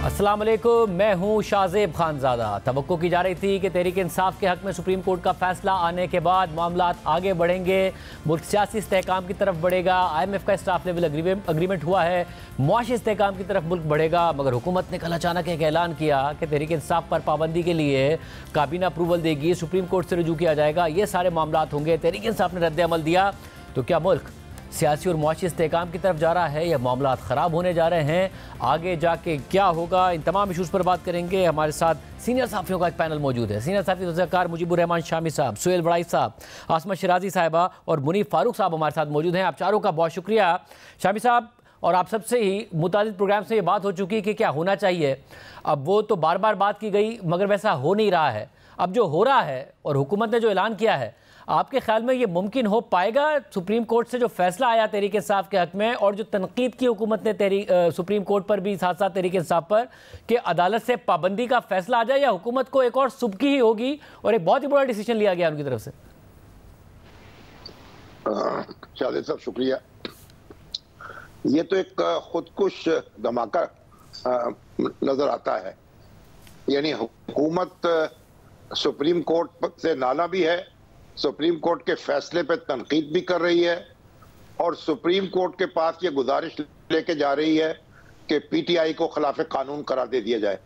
अस्सलाम वालेकुम, मैं हूं शाहजेब खानजादा। तवक्को की जा रही थी कि तहरीक इंसाफ के हक में सुप्रीम कोर्ट का फैसला आने के बाद मामलात आगे बढ़ेंगे, मुल्क सियासी इस्तेहकाम की तरफ बढ़ेगा, IMF का स्टाफ लेवल अग्रीमेंट हुआ है, मुआशी इस्तेहकाम की तरफ मुल्क बढ़ेगा। मगर हुकूमत ने कल अचानक एक ऐलान किया कि तहरीक इंसाफ पर पाबंदी के लिए काबीना अप्रूवल देगी, सुप्रीम कोर्ट से रुजू किया जाएगा, ये सारे मामलात होंगे। तहरीक इंसाफ ने रद्द अमल दिया तो क्या मुल्क सियासी और मुआशी इस्तेहकाम की तरफ जा रहा है या मामलात ख़राब होने जा रहे हैं? आगे जाके क्या होगा, इन तमाम इशूज़ पर बात करेंगे। हमारे साथ सीनियर साफ़ियों का एक पैनल मौजूद है। सीनियर साफ़ी तज़क्कार मुजीबुर रहमान शामी साहब, सुहेल बड़ाई साहब, आसमा शिराजी साहिबा और मुनीफ फारूक साहब हमारे साथ मौजूद हैं। आप चारों का बहुत शुक्रिया। शामी साहब, और आप सबसे ही मुतादिद प्रोग्राम से ये बात हो चुकी है कि क्या होना चाहिए। अब वो तो बार बार बात की गई मगर वैसा हो नहीं रहा है। अब जो हो रहा है और हुकूमत ने जो ऐलान किया है, आपके ख्याल में ये मुमकिन हो पाएगा? सुप्रीम कोर्ट से जो फैसला आया तहरीक इंसाफ के हक में और जो तनकीद की हुकूमत ने सुप्रीम कोर्ट पर भी, साथ साथ तहरीक इंसाफ पर, कि अदालत से पाबंदी का फैसला आ जाए, या हुकूमत को एक और सुबकी ही होगी और एक बहुत ही बड़ा डिसीजन लिया गया उनकी तरफ से? शाहिद साहब शुक्रिया। ये तो एक खुदकुश धमाका नजर आता है। यानी हुकूमत सुप्रीम कोर्ट से नाला भी है, सुप्रीम कोर्ट के फैसले पे तनकीद भी कर रही है और सुप्रीम कोर्ट के पास ये गुजारिश लेके जा रही है कि PTI को खिलाफ कानून करार दे दिया जाए।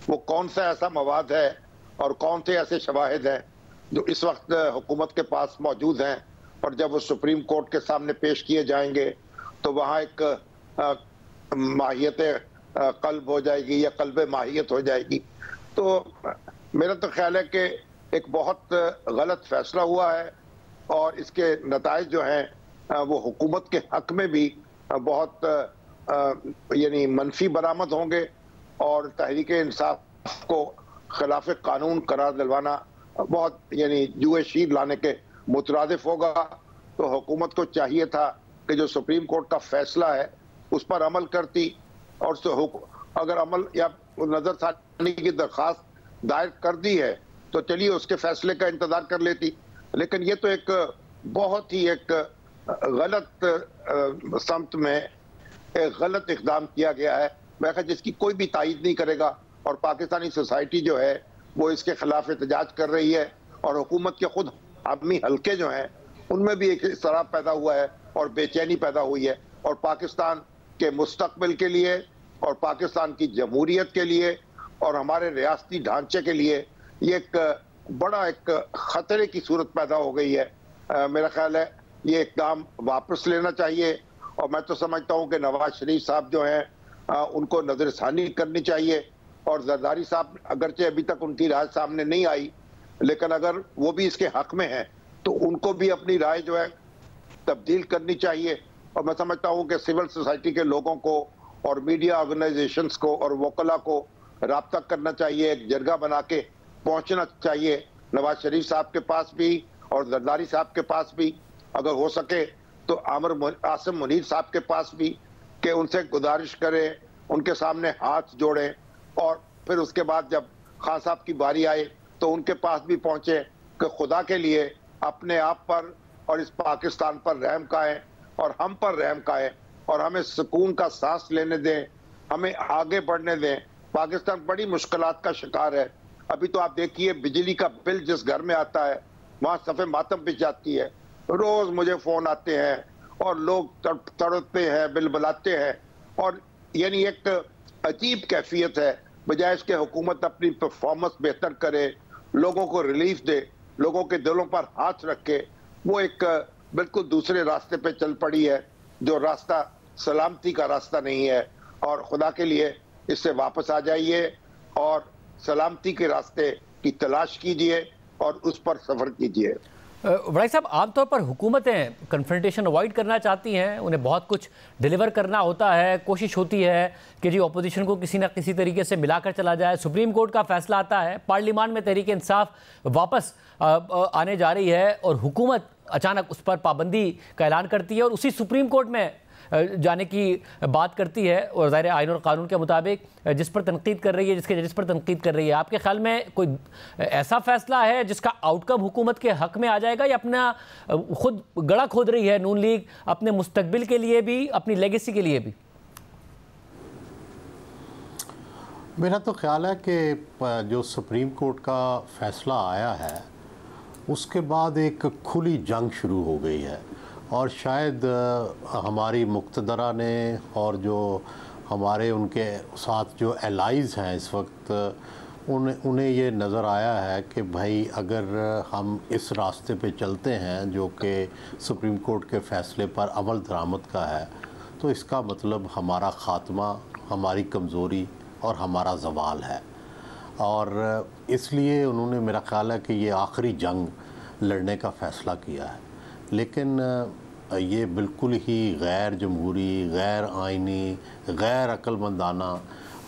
वो कौन सा ऐसा मवाद है और कौन से ऐसे शवाहिद हैं जो इस वक्त हुकूमत के पास मौजूद हैं, और जब वो सुप्रीम कोर्ट के सामने पेश किए जाएंगे तो वहाँ एक माहियत कल्ब हो जाएगी या कल्ब माहियत हो जाएगी। तो मेरा तो ख्याल है कि एक बहुत गलत फैसला हुआ है और इसके नताइज जो हैं वो हुकूमत के हक में भी बहुत यानी मनफी बरामद होंगे और तहरीक इंसाफ को खिलाफ कानून करार दिलवाना बहुत यानी जुए शीर लाने के मुतरादिफ होगा। तो हुकूमत को चाहिए था कि जो सुप्रीम कोर्ट का फैसला है उस पर अमल करती, और अगर अमल या नजरसानी की दरख्वास्त दायर कर दी है तो चलिए उसके फैसले का इंतजार कर लेती। लेकिन ये तो एक बहुत ही एक गलत समत में एक गलत इक़दाम किया गया है, मैं ख्याल जिसकी कोई भी तायीद नहीं करेगा। और पाकिस्तानी सोसाइटी जो है वो इसके खिलाफ एहतजाज कर रही है और हुकूमत के खुद आदमी हल्के जो हैं उनमें भी एक इसराब पैदा हुआ है और बेचैनी पैदा हुई है। और पाकिस्तान के मुस्तकबिल के लिए और पाकिस्तान की जमहूरियत के लिए और हमारे रियासती ढांचे के लिए ये एक बड़ा एक खतरे की सूरत पैदा हो गई है। मेरा ख्याल है ये इक़दाम वापस लेना चाहिए। और मैं तो समझता हूँ कि नवाज शरीफ साहब जो हैं उनको नजरसानी करनी चाहिए, और जरदारी साहब अगरचे अभी तक उनकी राय सामने नहीं आई, लेकिन अगर वो भी इसके हक में हैं तो उनको भी अपनी राय जो है तब्दील करनी चाहिए। और मैं समझता हूँ कि सिविल सोसाइटी के लोगों को और मीडिया ऑर्गेनाइजेशंस को और वकला को राब्ता करना चाहिए, एक जरगा बना के पहुंचना चाहिए नवाज शरीफ साहब के पास भी और जरदारी साहब के पास भी, अगर हो सके तो आसिम मुनीर साहब के पास भी, कि उनसे गुजारिश करें, उनके सामने हाथ जोड़ें, और फिर उसके बाद जब खान साहब की बारी आए तो उनके पास भी पहुंचे कि खुदा के लिए अपने आप पर और इस पाकिस्तान पर रहम खाएं और हम पर रहम खाएं और हमें सुकून का सांस लेने दें, हमें आगे बढ़ने दें। पाकिस्तान बड़ी मुश्किलात का शिकार है। अभी तो आप देखिए बिजली का बिल जिस घर में आता है वहां सफ़े मातम पिस जाती है। रोज मुझे फोन आते हैं और लोग तड़पते हैं, बिल बुलाते हैं, और यानी एक अजीब कैफियत है। बजाय इसके हुकूमत अपनी परफॉर्मेंस बेहतर करे, लोगों को रिलीफ दे, लोगों के दिलों पर हाथ रखे, वो एक बिल्कुल दूसरे रास्ते पे चल पड़ी है जो रास्ता सलामती का रास्ता नहीं है। और खुदा के लिए इससे वापस आ जाइए और सलामती के रास्ते की तलाश कीजिए और उस पर सफर कीजिए। वड़ाई साहब, आमतौर पर हुकूमतें कन्फ्रंटेशन अवॉइड करना चाहती हैं, उन्हें बहुत कुछ डिलीवर करना होता है, कोशिश होती है कि जी अपोजिशन को किसी ना किसी तरीके से मिलाकर चला जाए। सुप्रीम कोर्ट का फैसला आता है, पार्लियामान में तहरीक इंसाफ वापस आने जा रही है और हुकूमत अचानक उस पर पाबंदी का ऐलान करती है और उसी सुप्रीम कोर्ट में जाने की बात करती है, और ज़ाहिर आईन और कानून के मुताबिक जिस पर तनकीद कर रही है, जिसके जजिस पर तनकीद कर रही है। आपके ख्याल में कोई ऐसा फैसला है जिसका आउटकम हुकूमत के हक में आ जाएगा, या अपना खुद गड़ा खोद रही है नून लीग अपने मुस्तकबिल के लिए भी, अपनी लेगेसी के लिए भी? मेरा तो ख्याल है कि जो सुप्रीम कोर्ट का फ़ैसला आया है उसके बाद एक खुली जंग शुरू हो गई है, और शायद हमारी मुक़्तदरा ने और जो हमारे उनके साथ जो एलाइज़ हैं इस वक्त, उन्हें ये नज़र आया है कि भाई अगर हम इस रास्ते पे चलते हैं जो कि सुप्रीम कोर्ट के फ़ैसले पर अमल दरामद का है, तो इसका मतलब हमारा ख़ात्मा, हमारी कमज़ोरी और हमारा ज़वाल है। और इसलिए उन्होंने, मेरा ख़्याल है कि ये आखिरी जंग लड़ने का फ़ैसला किया है। लेकिन ये बिल्कुल ही गैर जमहूरी, गैर आइनी, गैर अक्लमंदाना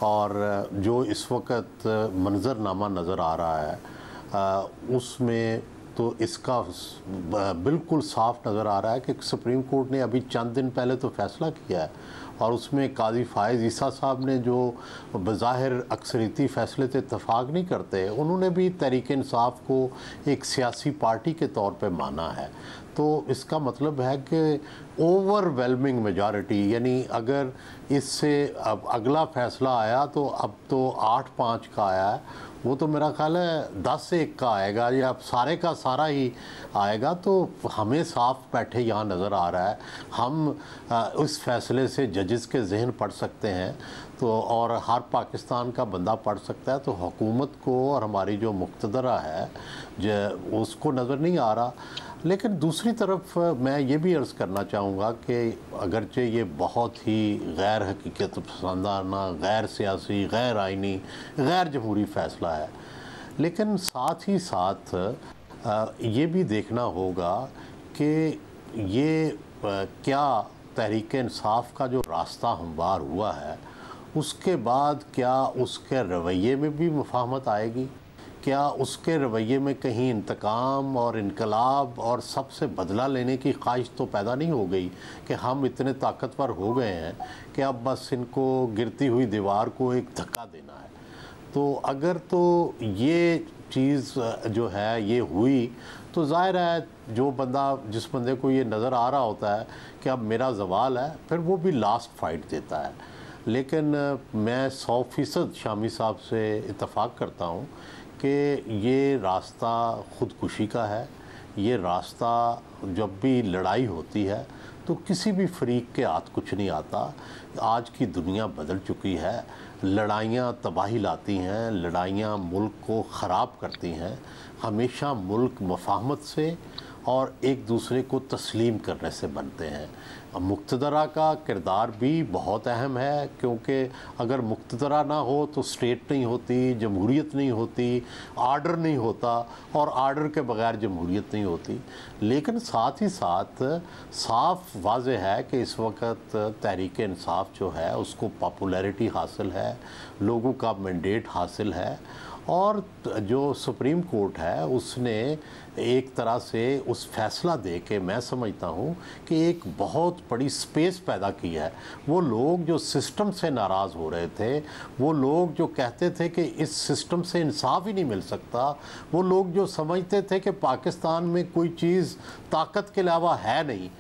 और जो इस वक्त मंज़रनामा नज़र आ रहा है उसमें तो इसका बिल्कुल साफ नज़र आ रहा है कि सुप्रीम कोर्ट ने अभी चंद दिन पहले तो फ़ैसला किया है, और उसमें काजी फ़ाइज़ ईसा साहब ने जो बज़ाहिर अक्सरियती फ़ैसले से इत्तफ़ाक़ नहीं करते, उन्होंने भी तहरीक इंसाफ को एक सियासी पार्टी के तौर पे माना है। तो इसका मतलब है कि ओवरवेलमिंग मेजॉरिटी, यानी अगर इससे अब अगला फ़ैसला आया तो अब तो 8-5 का आया है, वो तो मेरा ख्याल है 10-1 का आएगा या सारे का सारा ही आएगा। तो हमें साफ बैठे यहाँ नज़र आ रहा है, हम इस फ़ैसले से जजेस के जहन पढ़ सकते हैं, तो और हर पाकिस्तान का बंदा पढ़ सकता है। तो हुकूमत को और हमारी जो मुक़्तदरा है जो उसको नज़र नहीं आ रहा। लेकिन दूसरी तरफ मैं ये भी अर्ज़ करना चाहूँगा कि अगरचे ये बहुत ही गैर हकीकत पसंदाना, गैर सियासी, गैर आइनी, गैर जमहूरी फ़ैसला है, लेकिन साथ ही साथ ये भी देखना होगा कि ये क्या तहरीक इंसाफ का जो रास्ता हमवार हुआ है उसके बाद क्या उसके रवैये में भी मुफाहमत आएगी, क्या उसके रवैये में कहीं इंतकाम और इनकलाब और सबसे बदला लेने की ख्वाहिश तो पैदा नहीं हो गई कि हम इतने ताकतवर हो गए हैं कि अब बस इनको गिरती हुई दीवार को एक धक्का देना है। तो अगर तो ये चीज़ जो है ये हुई तो ज़ाहिर है जो बंदा, जिस बंदे को ये नज़र आ रहा होता है कि अब मेरा ज़वाल है, फिर वो भी लास्ट फाइट देता है। लेकिन मैं 100% शामी साहब से इत्तफ़ाक़ करता हूँ कि ये रास्ता ख़ुदकुशी का है। ये रास्ता जब भी लड़ाई होती है तो किसी भी फरीक के हाथ कुछ नहीं आता। आज की दुनिया बदल चुकी है, लड़ाइयाँ तबाही लाती हैं, लड़ाइयाँ मुल्क को ख़राब करती हैं। हमेशा मुल्क मफाहमत से और एक दूसरे को तस्लीम करने से बनते हैं। मुक़्तदरा का किरदार भी बहुत अहम है, क्योंकि अगर मुक़्तदरा ना हो तो स्टेट नहीं होती, जमहूरियत नहीं होती, आर्डर नहीं होता, और आर्डर के बग़ैर जमहूरियत नहीं होती। लेकिन साथ ही साथ साफ वाज़ेह है कि इस वक्त तहरीक इंसाफ जो है उसको पॉपुलैरिटी हासिल है, लोगों का मैंडेट हासिल है, और जो सुप्रीम कोर्ट है उसने एक तरह से उस फैसला दे के मैं समझता हूँ कि एक बहुत बड़ी स्पेस पैदा की है। वो लोग जो सिस्टम से नाराज़ हो रहे थे, वो लोग जो कहते थे कि इस सिस्टम से इंसाफ ही नहीं मिल सकता, वो लोग जो समझते थे कि पाकिस्तान में कोई चीज़ ताकत के अलावा है नहीं,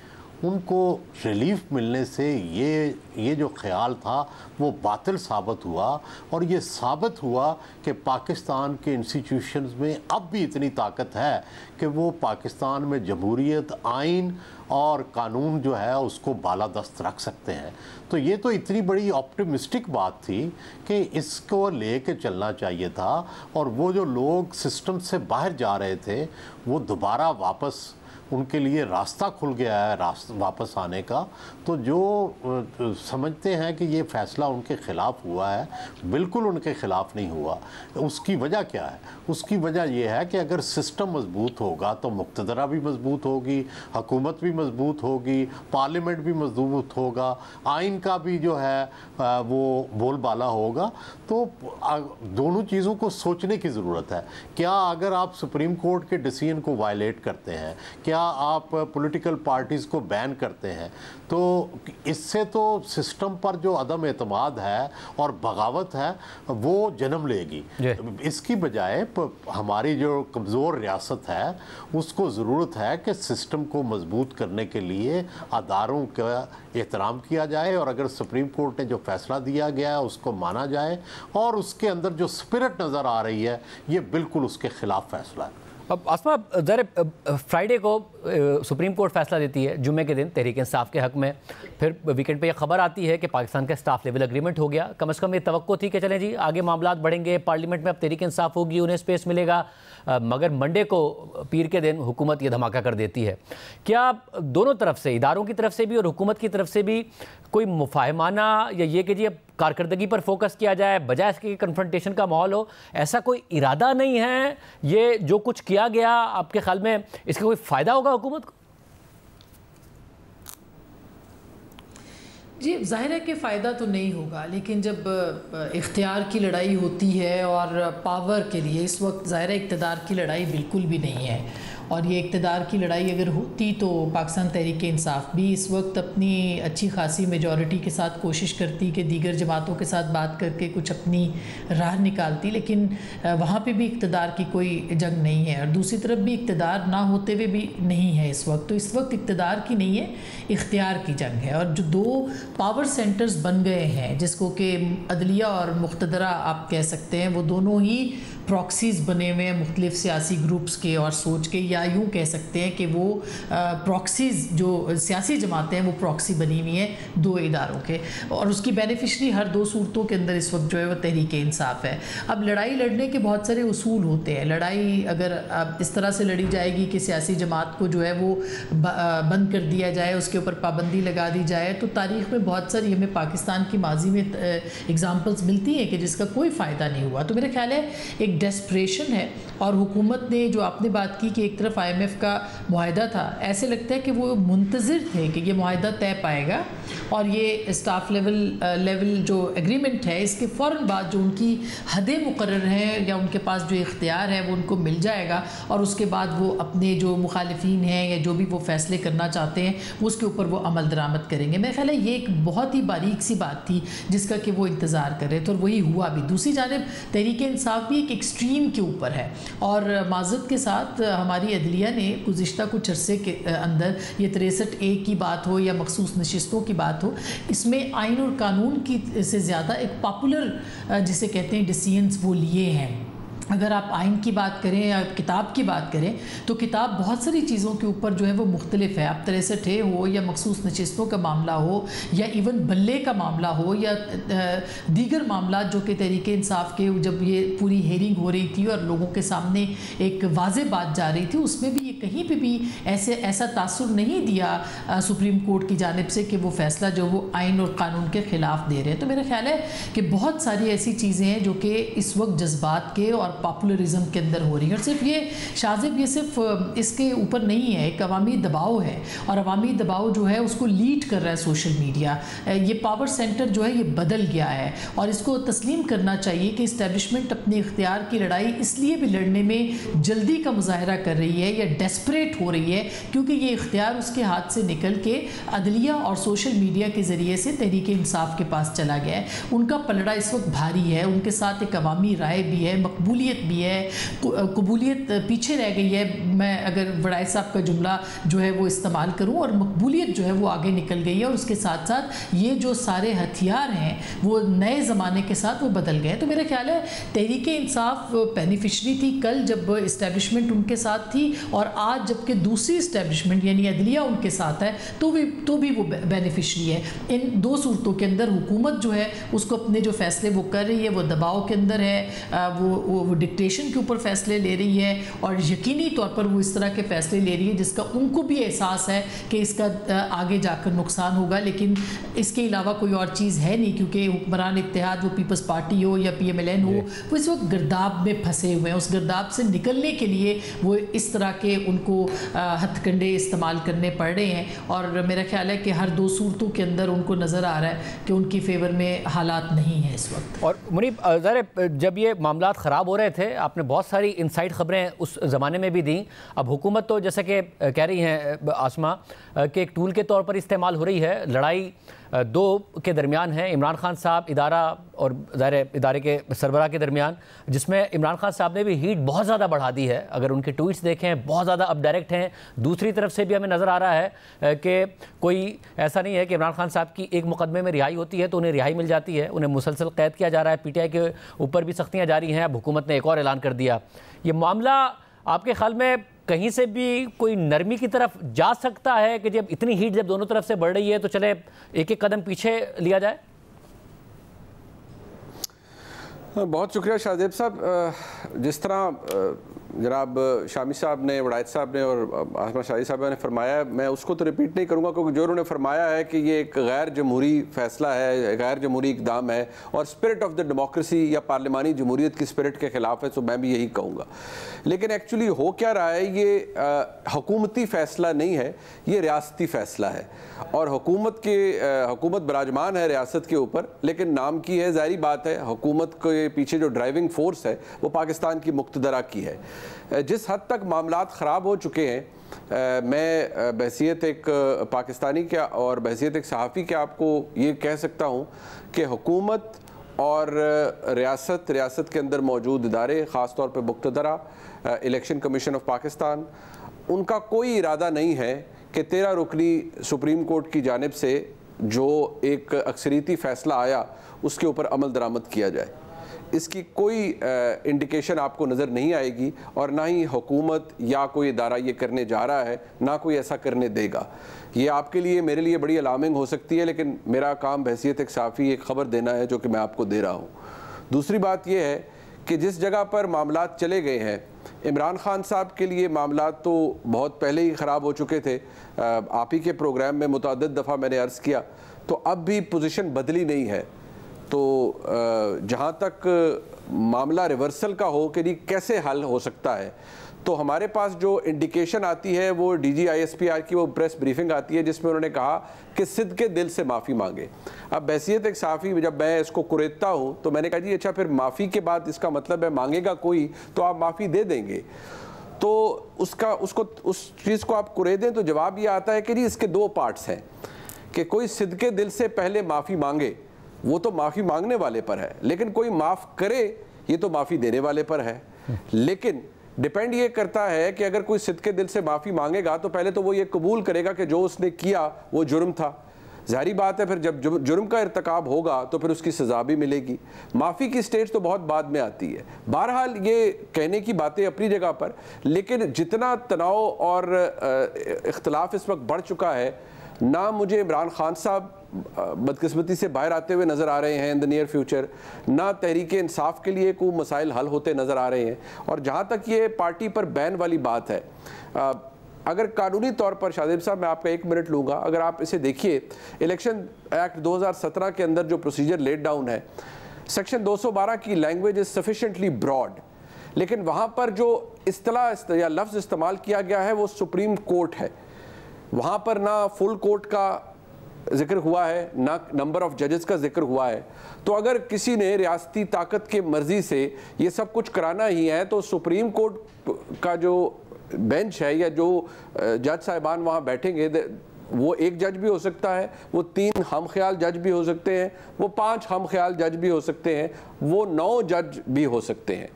उनको रिलीफ मिलने से ये जो ख्याल था वो बातिल साबित हुआ। और ये साबित हुआ कि पाकिस्तान के इंस्टीट्यूशंस में अब भी इतनी ताकत है कि वो पाकिस्तान में जमहूरियत, आइन और कानून जो है उसको बालादस्त रख सकते हैं। तो ये तो इतनी बड़ी ऑप्टिमिस्टिक बात थी कि इसको ले कर चलना चाहिए था, और वो जो लोग सिस्टम से बाहर जा रहे थे वो दोबारा वापस, उनके लिए रास्ता खुल गया है वापस आने का। तो जो समझते हैं कि ये फ़ैसला उनके ख़िलाफ़ हुआ है, बिल्कुल उनके ख़िलाफ़ नहीं हुआ। उसकी वजह क्या है? उसकी वजह यह है कि अगर सिस्टम मजबूत होगा तो मुक़्तदरा भी मजबूत होगी, हुकूमत भी मजबूत होगी, पार्लियामेंट भी मजबूत होगा, आइन का भी जो है वो बोलबाला होगा। तो दोनों चीज़ों को सोचने की ज़रूरत है। क्या अगर आप सुप्रीम कोर्ट के डिसीजन को वायलेट करते हैं, क्या या आप पॉलिटिकल पार्टीज़ को बैन करते हैं, तो इससे तो सिस्टम पर जो अदम एतमाद है और बगावत है वो जन्म लेगी। इसकी बजाय हमारी जो कमज़ोर रियासत है उसको ज़रूरत है कि सिस्टम को मजबूत करने के लिए अदारों का एहतराम किया जाए, और अगर सुप्रीम कोर्ट ने जो फैसला दिया गया है उसको माना जाए, और उसके अंदर जो स्पिरिट नज़र आ रही है ये बिल्कुल उसके खिलाफ फैसला है। अब आसमा, ज़रा फ्राइडे को सुप्रीम कोर्ट फैसला देती है, जुम्मे के दिन तहरीक इंसाफ के हक़ में, फिर वीकेंड पे यह खबर आती है कि पाकिस्तान का स्टाफ लेवल एग्रीमेंट हो गया। कम से कम ये तवक्को थी कि चलें जी आगे मामला बढ़ेंगे, पार्लियामेंट में अब तहरीक इंसाफ होगी, उन्हें स्पेस मिलेगा, मगर मंडे को पीर के दिन हुकूमत ये धमाका कर देती है। क्या दोनों तरफ से, इदारों की तरफ से भी और हुकूमत की तरफ से भी कोई मुफाहमाना या ये कि जी अब कारकर्दगी पर फोकस किया जाए बजाय इसके कन्फ्रंटेशन का माहौल हो, ऐसा कोई इरादा नहीं है? ये जो कुछ किया गया आपके ख्याल में इसका कोई फ़ायदा होगा हुकूमत को? जी, ज़ाहिर है कि फ़ायदा तो नहीं होगा, लेकिन जब इख्तियार की लड़ाई होती है और पावर के लिए, इस वक्त ज़ाहिर है इक़्तिदार की लड़ाई बिल्कुल भी नहीं है, और ये इक़्तिदार की लड़ाई अगर होती तो पाकिस्तान तहरीक इंसाफ भी इस वक्त अपनी अच्छी खासी मेजॉरिटी के साथ कोशिश करती कि दीगर जमातों के साथ बात करके कुछ अपनी राह निकालती, लेकिन वहाँ पे भी इक़्तिदार की कोई जंग नहीं है, और दूसरी तरफ भी इक़्तिदार ना होते हुए भी नहीं है इस वक्त। तो इस वक्त इक़्तिदार की नहीं है, इख्तियार की जंग है, और जो दो पावर सेंटर्स बन गए हैं जिसको कि अदलिया और मुक़्तदरा आप कह सकते हैं, वो दोनों ही प्रॉक्सीज़ बने हुए हैं मुख्तलिफ सियासी ग्रुप्स के और सोच के, या यूँ कह सकते हैं कि वो प्रॉक्सीज़ जो सियासी जमातें हैं वो प्रॉक्सी बनी हुई हैं दो इदारों के, और उसकी बेनिफिशरी हर दो सूरतों के अंदर इस वक्त जो है वो तहरीक इंसाफ है। अब लड़ाई लड़ने के बहुत सारे उसूल होते हैं। लड़ाई अगर इस तरह से लड़ी जाएगी कि सियासी जमात को जो है वो बंद कर दिया जाए, उसके ऊपर पाबंदी लगा दी जाए, तो तारीख़ में बहुत सारी हमें पाकिस्तान की माजी में एग्ज़ाम्पल्स मिलती हैं कि जिसका कोई फ़ायदा नहीं हुआ। तो मेरा ख्याल है एक डेस्परेशन है, और हुकूमत ने जो आपने बात की कि एक तरफ IMF का मुआहदा था, ऐसे लगता है कि वो मुंतज़िर थे कि ये मुआहदा तय पाएगा और ये स्टाफ लेवल जो एग्रीमेंट है इसके फ़ौरन बाद जो उनकी हदें मुकर्रर हैं या उनके पास जो इख्तियार है वो उनको मिल जाएगा, और उसके बाद वो अपने जो मुखालिफिन हैं या जो भी वो फ़ैसले करना चाहते हैं उसके ऊपर वो अमल दरामद करेंगे। मेरा ख्याल है ये एक बहुत ही बारीक सी बात थी जिसका कि वो इंतज़ार कर रहे थे, और वही हुआ भी। दूसरी जानिब तहरीक इंसाफ भी एक एक्सट्रीम के ऊपर है, और माज़रत के साथ हमारी अदलिया ने गुज़िश्ता कुछ अरसे के अंदर ये 63A की बात हो या मखसूस नशिस्तों की बात हो, इसमें आइन और कानून की से ज़्यादा एक पॉपुलर जिसे कहते हैं डिसीजंस वो लिए हैं। अगर आप आइन की बात करें या किताब की बात करें तो किताब बहुत सारी चीज़ों के ऊपर जो है वो मुख्तलिफ है। आप 63A हो या मखसूस नशिस्तों का मामला हो या इवन बल्ले का मामला हो या दीगर मामला जो कि तहरीक इंसाफ के जब ये पूरी हेयरिंग हो रही थी और लोगों के सामने एक वाज़े बात जा रही थी, उसमें भी ये कहीं पे भी ऐसा तासुर नहीं दिया सुप्रीम कोर्ट की जानिब से कि वो फ़ैसला जो वो आइन और कानून के ख़िलाफ़ दे रहे हैं। तो मेरा ख्याल है कि बहुत सारी ऐसी चीज़ें हैं जो कि इस वक्त जज्बात के और पॉपुलरिज्म के अंदर हो रही है, और सिर्फ ये शाज़िब ये सिर्फ इसके ऊपर नहीं है, एक अवामी दबाव है, और अवामी दबाव जो है उसको लीड कर रहा है सोशल मीडिया। ये पावर सेंटर जो है ये बदल गया है, और इसको तस्लीम करना चाहिए कि इस्टेब्लिशमेंट अपने इख्तियार की लड़ाई इसलिए भी लड़ने में जल्दी का मुजाहरा कर रही है या डेस्परेट हो रही है क्योंकि ये इख्तियार उसके हाथ से निकल के अदलिया और सोशल मीडिया के ज़रिए से तहरीक इंसाफ के पास चला गया है। उनका पलड़ा इस वक्त भारी है, उनके साथ एक अवामी राय भी है, मकबूलियत भी है, कबूलियत पीछे रह गई है। मैं अगर वड़ाई साहब का जुमला जो है वो इस्तेमाल करूं, और मकबूलियत जो है वो आगे निकल गई है, और उसके साथ साथ ये जो सारे हथियार हैं वो नए ज़माने के साथ वो बदल गए। तो मेरा ख्याल है तहरीक इंसाफ बेनिफिशरी थी कल जब इस्टेब्लिशमेंट उनके साथ थी, और आज जबकि दूसरी इस्टेब्लिशमेंट यानी अदलिया उनके साथ है तो भी वो बेनिफिशरी है। इन दो सूरतों के अंदर हुकूमत जो है उसको अपने जो फैसले वो कर रही है वो दबाव के अंदर है, वो डिक्टेशन के ऊपर फैसले ले रही है, और यकीनी तौर पर वो इस तरह के फैसले ले रही है जिसका उनको भी एहसास है कि इसका आगे जाकर नुकसान होगा, लेकिन इसके अलावा कोई और चीज़ है नहीं, क्योंकि हुक्मरान इत्तेहाद वो पीपल्स पार्टी हो या PMLN हो वो इस वक्त गिरदाब में फंसे हुए हैं। उस गिरदाब से निकलने के लिए वो इस तरह के उनको हथकंडे इस्तेमाल करने पड़ रहे हैं, और मेरा ख्याल है कि हर 2 सूरतों के अंदर उनको नज़र आ रहा है कि उनकी फेवर में हालात नहीं हैं इस वक्त। और मुनीब, जब ये मामला ख़राब हो रहे थे आपने बहुत सारी इनसाइड खबरें उस ज़माने में भी दी। अब हुकूमत तो जैसे कि कह रही हैं आसमा कि एक टूल के तौर पर इस्तेमाल हो रही है, लड़ाई 2 के दरमियान है, इमरान खान साहब इदारा और ज़ाहिर इदारे के सरबराह के दरमियान, जिसमें इमरान खान साहब ने भी हीट बहुत ज़्यादा बढ़ा दी है। अगर उनके ट्वीट्स देखें बहुत ज़्यादा अब डायरेक्ट हैं। दूसरी तरफ से भी हमें नज़र आ रहा है कि कोई ऐसा नहीं है कि इमरान खान साहब की एक मुकदमे में रिहाई होती है तो उन्हें रिहाई मिल जाती है, उन्हें मुसलसल कैद किया जा रहा है। PTI के ऊपर भी सख्तियाँ जारी हैं। अब हुकूमत ने एक और ऐलान कर दिया। ये मामला आपके ख्याल में कहीं से भी कोई नरमी की तरफ जा सकता है कि जब इतनी हीट जब दोनों तरफ से बढ़ रही है तो चले एक एक कदम पीछे लिया जाए? बहुत शुक्रिया शाहजेब साहब। जिस तरह जनाब शामी साहब ने, वड़ायत साहब ने और आसमा शाही साहब ने फरमाया, मैं उसको तो रिपीट नहीं करूँगा क्योंकि जो उन्होंने फरमाया है कि ये एक गैर जमहूरी फैसला है, गैर जमहूरी इकदाम है और स्पिरिट ऑफ द डेमोक्रेसी या पार्लिमानी जमहूरियत की स्पिरिट के ख़िलाफ़ है, तो मैं भी यही कहूँगा। लेकिन एक्चुअली हो क्या रहा है, ये हुकूमती फ़ैसला नहीं है, ये रियासती फ़ैसला है और हुकूमत बराजमान है रियासत के ऊपर, लेकिन नाम की है। ज़ाहिर बात है हुकूमत के पीछे जो ड्राइविंग फोर्स है वो पाकिस्तान की मुक्तदरा की है। जिस हद तक मामलात ख़राब हो चुके हैं, मैं बहसियत एक पाकिस्तानी क्या और बहसियत एक सहाफ़ी क्या आपको ये कह सकता हूँ कि हुकूमत और रियासत के अंदर मौजूद इदारे, ख़ास तौर पर मुक्तदरा, इलेक्शन कमीशन ऑफ पाकिस्तान, उनका कोई इरादा नहीं है कि 13 रुकनी सुप्रीम कोर्ट की जानिब से जो एक अक्सरीती फ़ैसला आया उसके ऊपर अमल दरामद किया जाए। इसकी कोई इंडिकेशन आपको नज़र नहीं आएगी और ना ही हुकूमत या कोई इदारा ये करने जा रहा है, ना कोई ऐसा करने देगा। ये आपके लिए, मेरे लिए बड़ी अलार्मिंग हो सकती है, लेकिन मेरा काम बहसियत एक साफ़ी एक ख़बर देना है जो कि मैं आपको दे रहा हूँ। दूसरी बात यह है कि जिस जगह पर मामलात चले गए हैं, इमरान खान साहब के लिए मामलात तो बहुत पहले ही ख़राब हो चुके थे। आप ही के प्रोग्राम में मुतअद्दिद दफ़ा मैंने अर्ज़ किया, तो अब भी पोजीशन बदली नहीं है। तो जहाँ तक मामला रिवर्सल का हो कि कैसे हल हो सकता है, तो हमारे पास जो इंडिकेशन आती है वो DG ISPR की वो प्रेस ब्रीफिंग आती है जिसमें उन्होंने कहा कि सिद्ध के दिल से माफ़ी मांगे। अब बहसियत एक साफ़ी जब मैं इसको कुरेदता हूँ तो मैंने कहा जी अच्छा, फिर माफ़ी के बाद इसका मतलब है मांगेगा कोई तो आप माफ़ी दे देंगे, तो उस चीज़ को आप कुरेदें तो जवाब ये आता है कि जी इसके 2 पार्ट्स हैं कि कोई सिद्ध के दिल से पहले माफ़ी मांगे, वो तो माफ़ी मांगने वाले पर है, लेकिन कोई माफ़ करे ये तो माफ़ी देने वाले पर है। लेकिन डिपेंड ये करता है कि अगर कोई सिद्ध के दिल से माफ़ी मांगेगा तो पहले तो वो ये कबूल करेगा कि जो उसने किया वो जुर्म था। ज़ाहिर बात है फिर जब जुर्म का इर्तिकाब होगा तो फिर उसकी सज़ा भी मिलेगी। माफ़ी की स्टेज तो बहुत बाद में आती है। बहरहाल ये कहने की बातें अपनी जगह पर, लेकिन जितना तनाव और इख्तलाफ इस वक्त बढ़ चुका है, ना मुझे इमरान खान साहब बदकिस्मती से बाहर आते हुए नज़र आ रहे हैं इन द नियर फ्यूचर, ना तहरीक इंसाफ के लिए कोई मसाइल हल होते नज़र आ रहे हैं। और जहाँ तक ये पार्टी पर बैन वाली बात है, अगर कानूनी तौर पर शाहजेब साहब मैं आपका 1 मिनट लूँगा, अगर आप इसे देखिए, इलेक्शन एक्ट 2017 के अंदर जो प्रोसीजर लेड डाउन है, सेक्शन 212 की लैंग्वेज इज़ सफिशेंटली ब्रॉड, लेकिन वहाँ पर जो इस्तिलाह या लफ्ज़ इस्तेमाल किया गया है वो सुप्रीम कोर्ट है। वहाँ पर ना फुल कोर्ट का जिक्र हुआ है, ना नंबर ऑफ जजेस का जिक्र हुआ है। तो अगर किसी ने रियासती ताकत के मर्जी से ये सब कुछ कराना ही है तो सुप्रीम कोर्ट का जो बेंच है या जो जज साहिबान वहाँ बैठेंगे, वो 1 जज भी हो सकता है, वो 3 हम ख्याल जज भी हो सकते हैं, वो 5 हम ख्याल जज भी हो सकते हैं, वो 9 जज भी हो सकते हैं,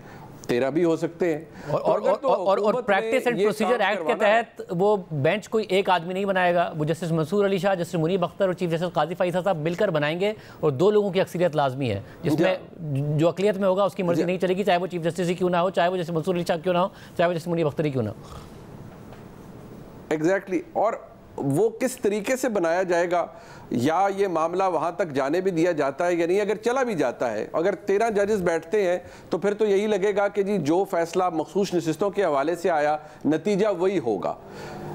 13 भी हो सकते हैं। और प्रैक्टिस एंड प्रोसीजर एक्ट के तहत वो बेंच कोई एक आदमी नहीं बनाएगा, वो जस्टिस मंसूर अली शाह, जस्टिस मुनीब अख्तर और चीफ जस्टिस काजी फाइसा साहब मिलकर बनाएंगे और 2 लोगों की अक्सरियत लाजमी है, जिसमें जो अकलियत में होगा उसकी मर्जी नहीं चलेगी, चाहे वो चीफ जस्टिस ही क्यों ना हो, चाहे वो जस्टिस मंसूर अली शाह क्यों ना हो, चाहे वो जस्टिस मुनीब अख्तर ही क्यों ना हो। एग्जैक्टली। और वो किस तरीके से बनाया जाएगा, या ये मामला वहाँ तक जाने भी दिया जाता है या नहीं, अगर चला भी जाता है, अगर 13 जजेस बैठते हैं तो फिर तो यही लगेगा कि जी जो फैसला मखसूस नशिस्तों के हवाले से आया नतीजा वही होगा।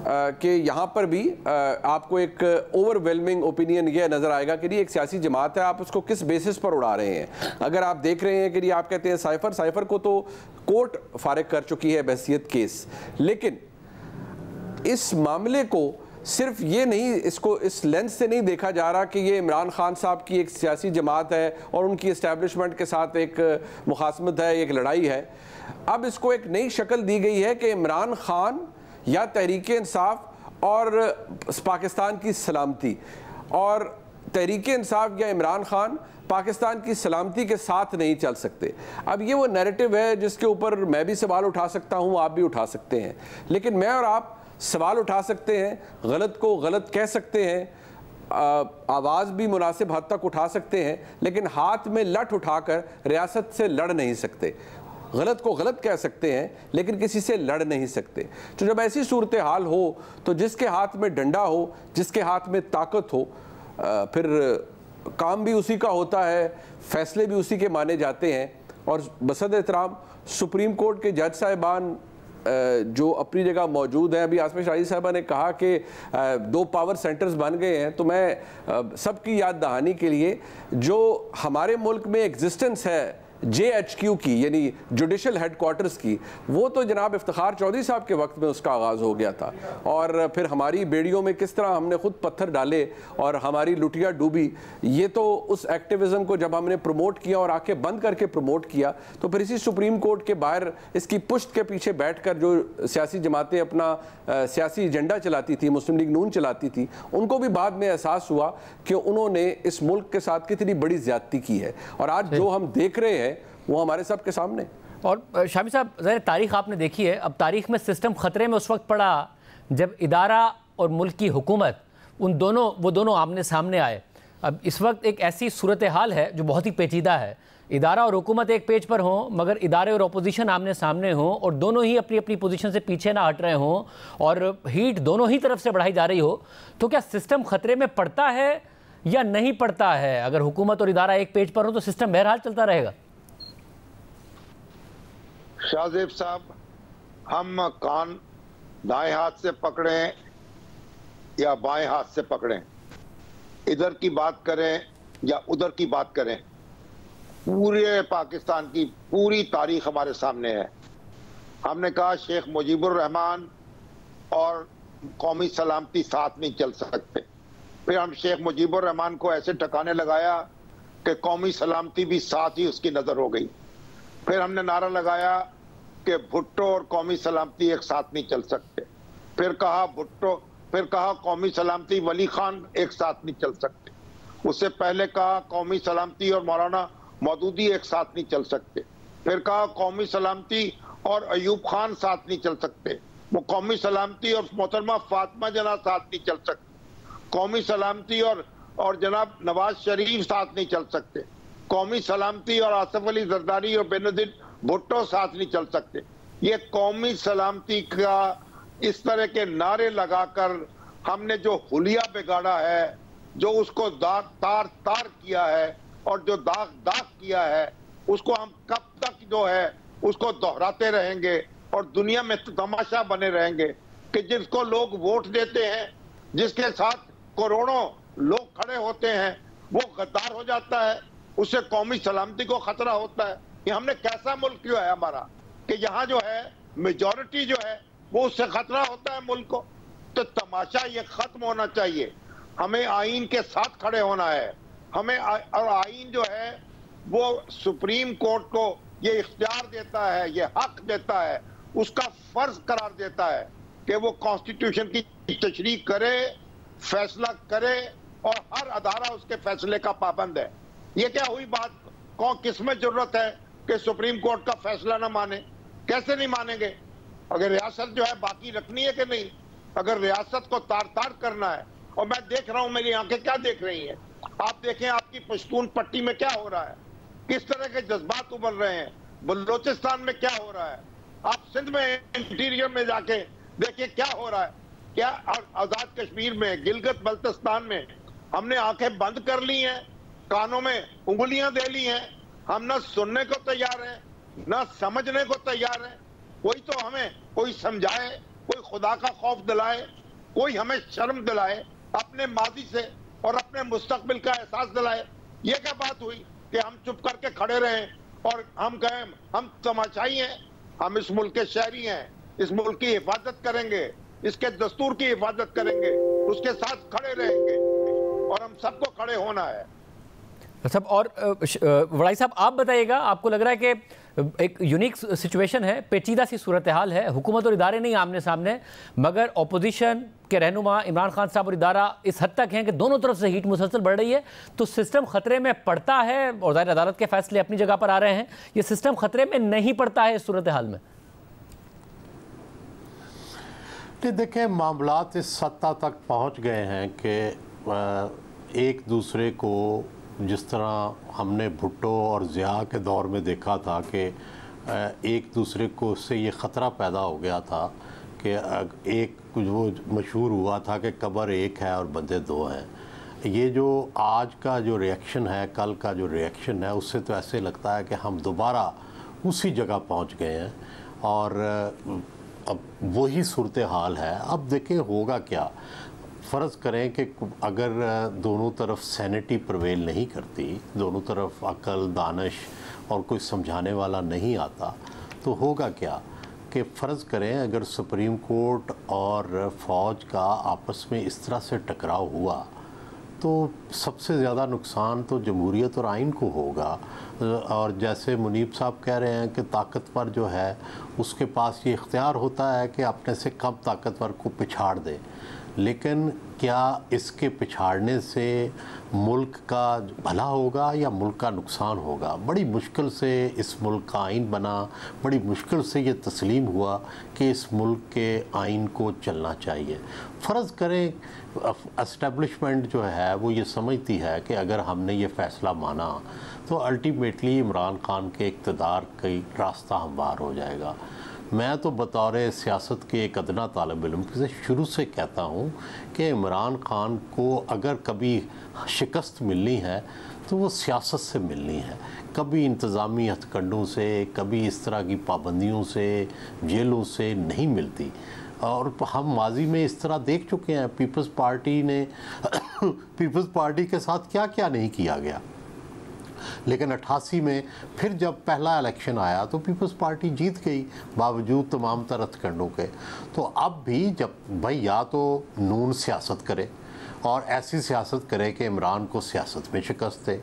कि यहाँ पर भी आपको एक ओवरवेलमिंग ओपिनियन ये नज़र आएगा कि जी एक सियासी जमात है, आप उसको किस बेसिस पर उड़ा रहे हैं। अगर आप देख रहे हैं कि जी आप कहते हैं साइफर को तो कोर्ट फारिग कर चुकी है बहसियत केस, लेकिन इस मामले को सिर्फ ये नहीं, इसको इस लेंस से नहीं देखा जा रहा कि ये इमरान खान साहब की एक सियासी जमात है और उनकी इस्टेब्लिशमेंट के साथ एक मुखासमत है, एक लड़ाई है। अब इसको एक नई शक्ल दी गई है कि इमरान खान या तहरीक इंसाफ और पाकिस्तान की सलामती, और तहरीक इंसाफ या इमरान खान पाकिस्तान की सलामती के साथ नहीं चल सकते। अब ये वो नैरेटिव है जिसके ऊपर मैं भी सवाल उठा सकता हूँ, आप भी उठा सकते हैं, लेकिन मैं और आप सवाल उठा सकते हैं, गलत को गलत कह सकते हैं, आवाज़ भी मुनासिब हद तक उठा सकते हैं, लेकिन हाथ में लठ उठाकर रियासत से लड़ नहीं सकते। गलत को गलत कह सकते हैं लेकिन किसी से लड़ नहीं सकते। तो जब ऐसी सूरत हाल हो तो जिसके हाथ में डंडा हो, जिसके हाथ में ताकत हो, फिर काम भी उसी का होता है, फैसले भी उसी के माने जाते हैं। और बसद एहतराम सुप्रीम कोर्ट के जज साहिबान जो अपनी जगह मौजूद हैं, अभी आसमा शाही साहबा ने कहा कि 2 पावर सेंटर्स बन गए हैं, तो मैं सबकी याद दहानी के लिए जो हमारे मुल्क में एग्जिस्टेंस है JHQ की, यानी जुडिशल हेडक्वार्टर्स की, वो तो जनाब इफ्तिखार चौधरी साहब के वक्त में उसका आगाज़ हो गया था। और फिर हमारी बेड़ियों में किस तरह हमने खुद पत्थर डाले और हमारी लुटिया डूबी, ये तो उस एक्टिविज़म को जब हमने प्रमोट किया और आके बंद करके प्रमोट किया, तो फिर इसी सुप्रीम कोर्ट के बाहर इसकी पुश्त के पीछे बैठ कर जो सियासी जमातें अपना सियासी एजेंडा चलाती थी, मुस्लिम लीग नून चलाती थी, उनको भी बाद में एहसास हुआ कि उन्होंने इस मुल्क के साथ कितनी बड़ी ज़्यादती की है। और आज जो हम देख रहे हैं वो हमारे सब के सामने। और शामी साहब, ज़रा तारीख आपने देखी है, अब तारीख में सिस्टम ख़तरे में उस वक्त पड़ा जब इदारा और मुल्क की हुकूमत वो दोनों आमने सामने आए। अब इस वक्त एक ऐसी सूरत हाल है जो बहुत ही पेचीदा है। इदारा और हुकूमत एक पेज पर हों, मगर इदारे और अपोजिशन आमने सामने हों और दोनों ही अपनी अपनी पोजीशन से पीछे ना हट रहे हों और हीट दोनों ही तरफ से बढ़ाई जा रही हो, तो क्या सिस्टम ख़तरे में पड़ता है या नहीं पड़ता है? अगर हुकूमत और इदारा एक पेज पर हो तो सिस्टम बहरहाल चलता रहेगा। शाहजेब साहब, हम कान दाएं हाथ से पकड़ें या बाएं हाथ से पकड़ें, इधर की बात करें या उधर की बात करें, पूरे पाकिस्तान की पूरी तारीख हमारे सामने है। हमने कहा शेख मुजीबुर रहमान और कौमी सलामती साथ नहीं चल सकते, फिर हम शेख मुजीबुर रहमान को ऐसे टकाने लगाया कि कौमी सलामती भी साथ ही उसकी नजर हो गई। फिर हमने नारा लगाया कि भुट्टो और कौमी सलामती एक साथ नहीं चल सकते। फिर कहा कौमी सलामती वली खान एक साथ नहीं चल सकते। उससे पहले कहा कौमी सलामती और मौलाना मौदूदी एक साथ नहीं चल सकते। फिर कहा कौमी सलामती और अयूब खान साथ नहीं चल सकते। वो कौमी सलामती और मोहतरमा फातिमा जना साथ नहीं चल सकते। कौमी सलामती और जनाब नवाज शरीफ साथ नहीं चल सकते। कौमी सलामती और आसिफ अली जरदारी और बेनजीर भुट्टो साथ नहीं चल सकते। ये कौमी सलामती का इस तरह के नारे लगाकर हमने जो हुलिया बिगाड़ा है, जो उसको तार किया है और जो दाग किया है, उसको हम कब तक जो है उसको दोहराते रहेंगे और दुनिया में तमाशा बने रहेंगे कि जिसको लोग वोट देते हैं, जिसके साथ करोड़ों लोग खड़े होते हैं, वो गद्दार हो जाता है, उससे कौमी सलामती को खतरा होता है। कि हमने कैसा मुल्क क्यों है हमारा कि यहाँ जो है मेजॉरिटी जो है वो उससे खतरा होता है मुल्क को। तो तमाशा ये खत्म होना चाहिए। हमें आईन के साथ खड़े होना है। हमें और आईन जो है वो सुप्रीम कोर्ट को ये इख्तियार देता है, ये हक देता है, उसका फर्ज करार देता है कि वो कॉन्स्टिट्यूशन की तशरीह करे, फैसला करे और हर अदारा उसके फैसले का पाबंद है। ये क्या हुई बात? किसमें जरूरत है कि सुप्रीम कोर्ट का फैसला ना माने? कैसे नहीं मानेंगे? अगर रियासत जो है बाकी रखनी है कि नहीं, अगर रियासत को तार तार करना है, और मैं देख रहा हूं, मेरी आंखें क्या देख रही हैं, आप देखें आपकी पश्तून पट्टी में क्या हो रहा है, किस तरह के जज्बात उभर रहे हैं, बलूचिस्तान में क्या हो रहा है, आप सिंध में इंटीरियर में जाके देखिए क्या हो रहा है, क्या आजाद कश्मीर में, गिलगित बल्तिस्तान में हमने आंखें बंद कर ली हैं, कानों में उंगलियां दे ली हैं, हम ना सुनने को तैयार हैं ना समझने को तैयार हैं। कोई तो हमें कोई समझाए, कोई खुदा का खौफ दिलाए, कोई हमें शर्म दिलाए अपने माजी से और अपने मुस्तकबिल का एहसास दिलाए। ये क्या बात हुई कि हम चुप करके खड़े रहें और हम कहें हम तमाशाई हैं? हम इस मुल्क के शहरी हैं, इस मुल्क की हिफाजत करेंगे, इसके दस्तूर की हिफाजत करेंगे, उसके साथ खड़े रहेंगे और हम सबको खड़े होना है। सब और वड़ाई साहब आप बताइएगा, आपको लग रहा है कि एक यूनिक सिचुएशन है, पेचीदा सी सूरत हाल है, हुकूमत और इदारे नहीं आमने सामने, मगर अपोजिशन के रहनुमा इमरान खान साहब और इदारा इस हद तक हैं कि दोनों तरफ से हीट मुसलसल बढ़ रही है, तो सिस्टम खतरे में पड़ता है और ज़ाहिर अदालत के फैसले अपनी जगह पर आ रहे हैं, ये सिस्टम खतरे में नहीं पड़ता है इस सूरत हाल में? देखें, मामलात इस सत्ता तक पहुंच गए हैं कि एक दूसरे को, जिस तरह हमने भुट्टो और ज़िया के दौर में देखा था कि एक दूसरे को से ये ख़तरा पैदा हो गया था कि एक वो मशहूर हुआ था कि कब्र एक है और बंदे दो हैं। ये जो आज का जो रिएक्शन है, कल का जो रिएक्शन है, उससे तो ऐसे लगता है कि हम दोबारा उसी जगह पहुंच गए हैं और अब वही सूरत हाल है। अब देखें होगा क्या। फ़र्ज़ करें कि अगर दोनों तरफ सैनिटी प्रवेल नहीं करती, दोनों तरफ अकल, दानिश और कोई समझाने वाला नहीं आता, तो होगा क्या कि फ़र्ज़ करें अगर सुप्रीम कोर्ट और फ़ौज का आपस में इस तरह से टकराव हुआ तो सबसे ज़्यादा नुकसान तो जमहूरियत और आइन को होगा। और जैसे मुनीब साहब कह रहे हैं कि ताकतवर जो है उसके पास ये इख्तियार होता है कि अपने से कम ताकतवर को पिछाड़ दे, लेकिन क्या इसके पिछाड़ने से मुल्क का भला होगा या मुल्क का नुकसान होगा? बड़ी मुश्किल से इस मुल्क का आइन बना, बड़ी मुश्किल से ये तस्लीम हुआ कि इस मुल्क के आइन को चलना चाहिए। फ़र्ज़ करें एस्टेब्लिशमेंट जो है वो ये समझती है कि अगर हमने ये फ़ैसला माना तो अल्टीमेटली इमरान खान के इक़्तिदार का रास्ता हमवार हो जाएगा। मैं तो बतौर सियासत के एक अदना तालिब इल्म से शुरू से कहता हूँ कि इमरान खान को अगर कभी शिकस्त मिलनी है तो वो सियासत से मिलनी है, कभी इंतज़ामी हथकंडों से, कभी इस तरह की पाबंदियों से, जेलों से नहीं मिलती। और हम माजी में इस तरह देख चुके हैं, पीपल्स पार्टी ने पीपल्स पार्टी के साथ क्या क्या नहीं किया गया। लेकिन 88 में फिर जब पहला इलेक्शन आया तो पीपल्स पार्टी जीत गई बावजूद तमाम तरह हथकंडों के। तो अब भी जब भाई या तो नून सियासत करे और ऐसी सियासत करे कि इमरान को सियासत में शिकस्त दे,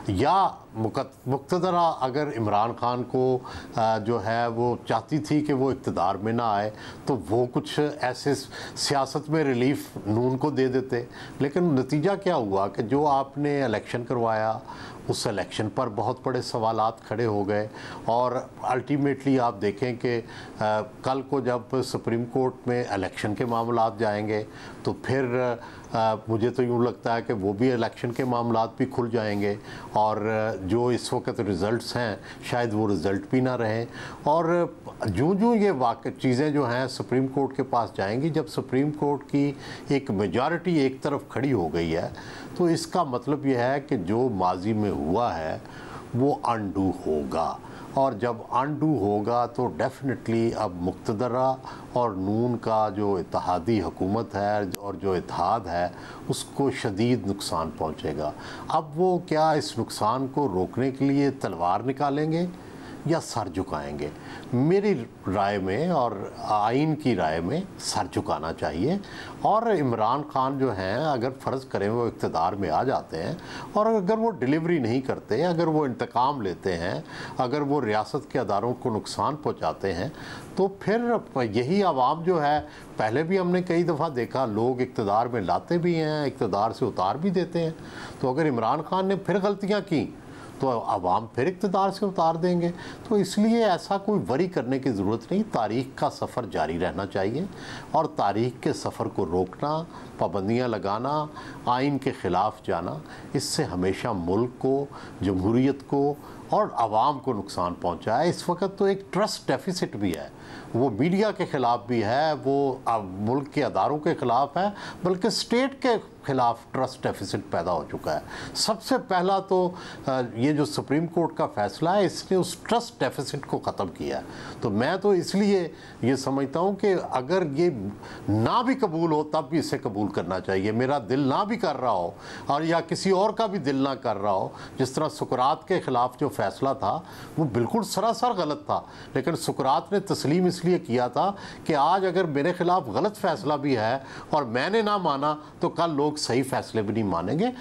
या मुक़्तदरा अगर इमरान खान को जो है वो चाहती थी कि वो इक़्तिदार में ना आए तो वो कुछ ऐसे सियासत में रिलीफ नून को दे देते। लेकिन नतीजा क्या हुआ कि जो आपने इलेक्शन करवाया उस इलेक्शन पर बहुत बड़े सवालात खड़े हो गए और अल्टीमेटली आप देखें कि कल को जब सुप्रीम कोर्ट में इलेक्शन के मामलात जाएंगे तो फिर मुझे तो यूँ लगता है कि वो भी इलेक्शन के मामलात भी खुल जाएंगे और जो इस वक्त रिज़ल्ट्स हैं शायद वो रिज़ल्ट भी ना रहें। और जो ये चीज़ें जो हैं सुप्रीम कोर्ट के पास जाएंगी, जब सुप्रीम कोर्ट की एक मेजॉरिटी एक तरफ खड़ी हो गई है तो इसका मतलब ये है कि जो माजी में हुआ है वो अनडू होगा, और जब अनडू होगा तो डेफिनेटली अब मुक़्तदरा और नून का जो इत्तेहादी हुकूमत है और जो इत्तेहाद है उसको शदीद नुकसान पहुंचेगा। अब वो क्या इस नुकसान को रोकने के लिए तलवार निकालेंगे या सर झुकाएंगे? मेरी राय में और आइन की राय में सर झुकाना चाहिए। और इमरान खान जो हैं अगर फ़र्ज़ करें वो इक़्तिदार में आ जाते हैं और अगर वो डिलीवरी नहीं करते, अगर वो इंतकाम लेते हैं, अगर वो रियासत के अदारों को नुकसान पहुंचाते हैं तो फिर यही आवाम जो है, पहले भी हमने कई दफ़ा देखा लोग इक़्तिदार में लाते भी हैं, इक़्तिदार से उतार भी देते हैं। तो अगर इमरान खान ने फिर गलतियाँ की तो आवाम फिर इक़्तिदार से उतार देंगे। तो इसलिए ऐसा कोई वरी करने की ज़रूरत नहीं, तारीख़ का सफ़र जारी रहना चाहिए और तारीख़ के सफ़र को रोकना, पाबंदियाँ लगाना, आइन के ख़िलाफ़ जाना, इससे हमेशा मुल्क को, जमहूरियत को और आवाम को नुकसान पहुँचा है। इस वक्त तो एक ट्रस्ट डेफिसिट भी है, वो मीडिया के ख़िलाफ़ भी है, वो मुल्क के अदारों के ख़िलाफ़ है, बल्कि स्टेट के ख़िलाफ़ ट्रस्ट डेफिसिट पैदा हो चुका है। सबसे पहला तो ये जो सुप्रीम कोर्ट का फ़ैसला है इसने उस ट्रस्ट डेफिसिट को ख़त्म किया है। तो मैं तो इसलिए ये समझता हूँ कि अगर ये ना भी कबूल हो तब भी इसे कबूल करना चाहिए। मेरा दिल ना भी कर रहा हो और या किसी और का भी दिल ना कर रहा हो, जिस तरह सुकरात के ख़िलाफ़ जो फ़ैसला था वो बिल्कुल सरासर गलत था, लेकिन सुकरात ने तस्लीम इसलिए किया था कि आज अगर मेरे ख़िलाफ़ गलत फ़ैसला भी है और मैंने ना माना तो कल लोग सही फ़ैसले भी नहीं मानेंगे।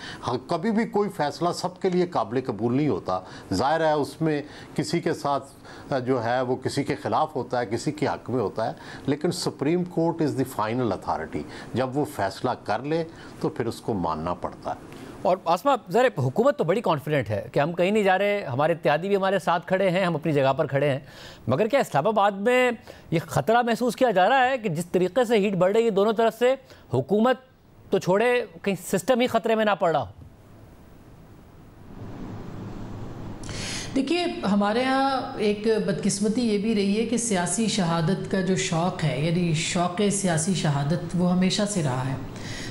कभी भी कोई फ़ैसला सबके लिए काबिल कबूल नहीं होता, ज़ाहिर है उसमें किसी के साथ जो है वो किसी के ख़िलाफ़ होता है, किसी के हक़ में होता है, लेकिन supreme court is the final authority. जब वो फ़ैसला कर ले तो फिर उसको मानना पड़ता है। और आसमा ज़रा हुकूमत तो बड़ी कॉन्फिडेंट है कि हम कहीं नहीं जा रहे, हमारे इत्यादी भी हमारे साथ खड़े हैं, हम अपनी जगह पर खड़े हैं, मगर क्या इस्लामाबाद में ये ख़तरा महसूस किया जा रहा है कि जिस तरीके से हीट बढ़ रही है दोनों तरफ से, हुकूमत तो छोड़े कहीं सिस्टम ही ख़तरे में ना पड़ रहा हो? देखिए, हमारे यहाँ एक बदकिस्मती ये भी रही है कि सियासी शहादत का जो शौक़ है, यानी शौक़ सियासी शहादत, वो हमेशा से रहा है।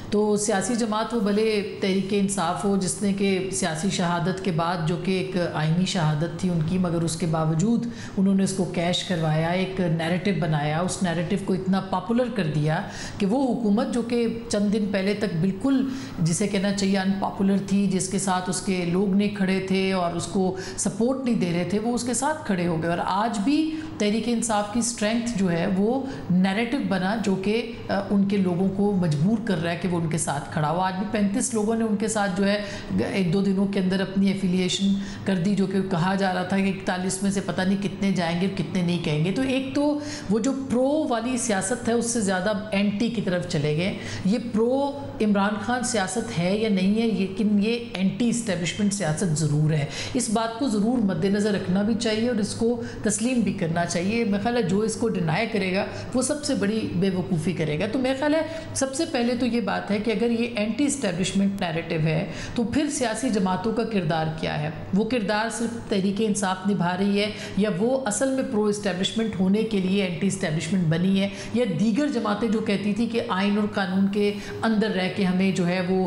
तो सियासी जमात वो भले तहरीक इंसाफ हो जिसने कि सियासी शहादत के बाद जो कि एक आइनी शहादत थी उनकी, मगर उसके बावजूद उन्होंने इसको कैश करवाया, एक नैरेटिव बनाया, उस नैरेटिव को इतना पॉपुलर कर दिया कि वो हुकूमत जो कि चंद दिन पहले तक बिल्कुल जिसे कहना चाहिए अनपॉपुलर थी, जिसके साथ उसके लोग नहीं खड़े थे और उसको सपोर्ट नहीं दे रहे थे, वो उसके साथ खड़े हो गए। और आज भी तहरीक इंसाफ की स्ट्रेंथ जो है वो नैरेटिव बना जो कि उनके लोगों को मजबूर कर रहा है कि वो उनके साथ खड़ा हुआ। आज भी 35 लोगों ने उनके साथ जो है 1-2 दिनों के अंदर अपनी एफिलिएशन कर दी, जो कि कहा जा रहा था कि 41 में से पता नहीं कितने जाएंगे कितने नहीं कहेंगे। तो एक तो वो जो प्रो वाली सियासत है उससे ज़्यादा एंटी की तरफ चले गए। ये प्रो इमरान खान सियासत है या नहीं है, लेकिन ये एंटी इस्टेब्लिशमेंट सियासत ज़रूर है। इस बात को ज़रूर मद्देनज़र रखना भी चाहिए और इसको तस्लीम भी करना चाहिए। मेरा ख्याल है जो इसको डिनाई करेगा वो सबसे बड़ी बेवकूफ़ी करेगा। तो मेरा ख्याल है सबसे पहले तो ये बात है कि अगर ये एंटी इस्टेब्लिशमेंट नैरेटिव है तो फिर सियासी जमातों का किरदार क्या है? वो किरदार सिर्फ तहरीक इंसाफ निभा रही है या वो असल में प्रो इस्टेब्लिशमेंट होने के लिए एंटी इस्टेब्लिशमेंट बनी है, या दीगर जमातें जो कहती थी कि आइन और कानून के अंदर रह के हमें जो है वो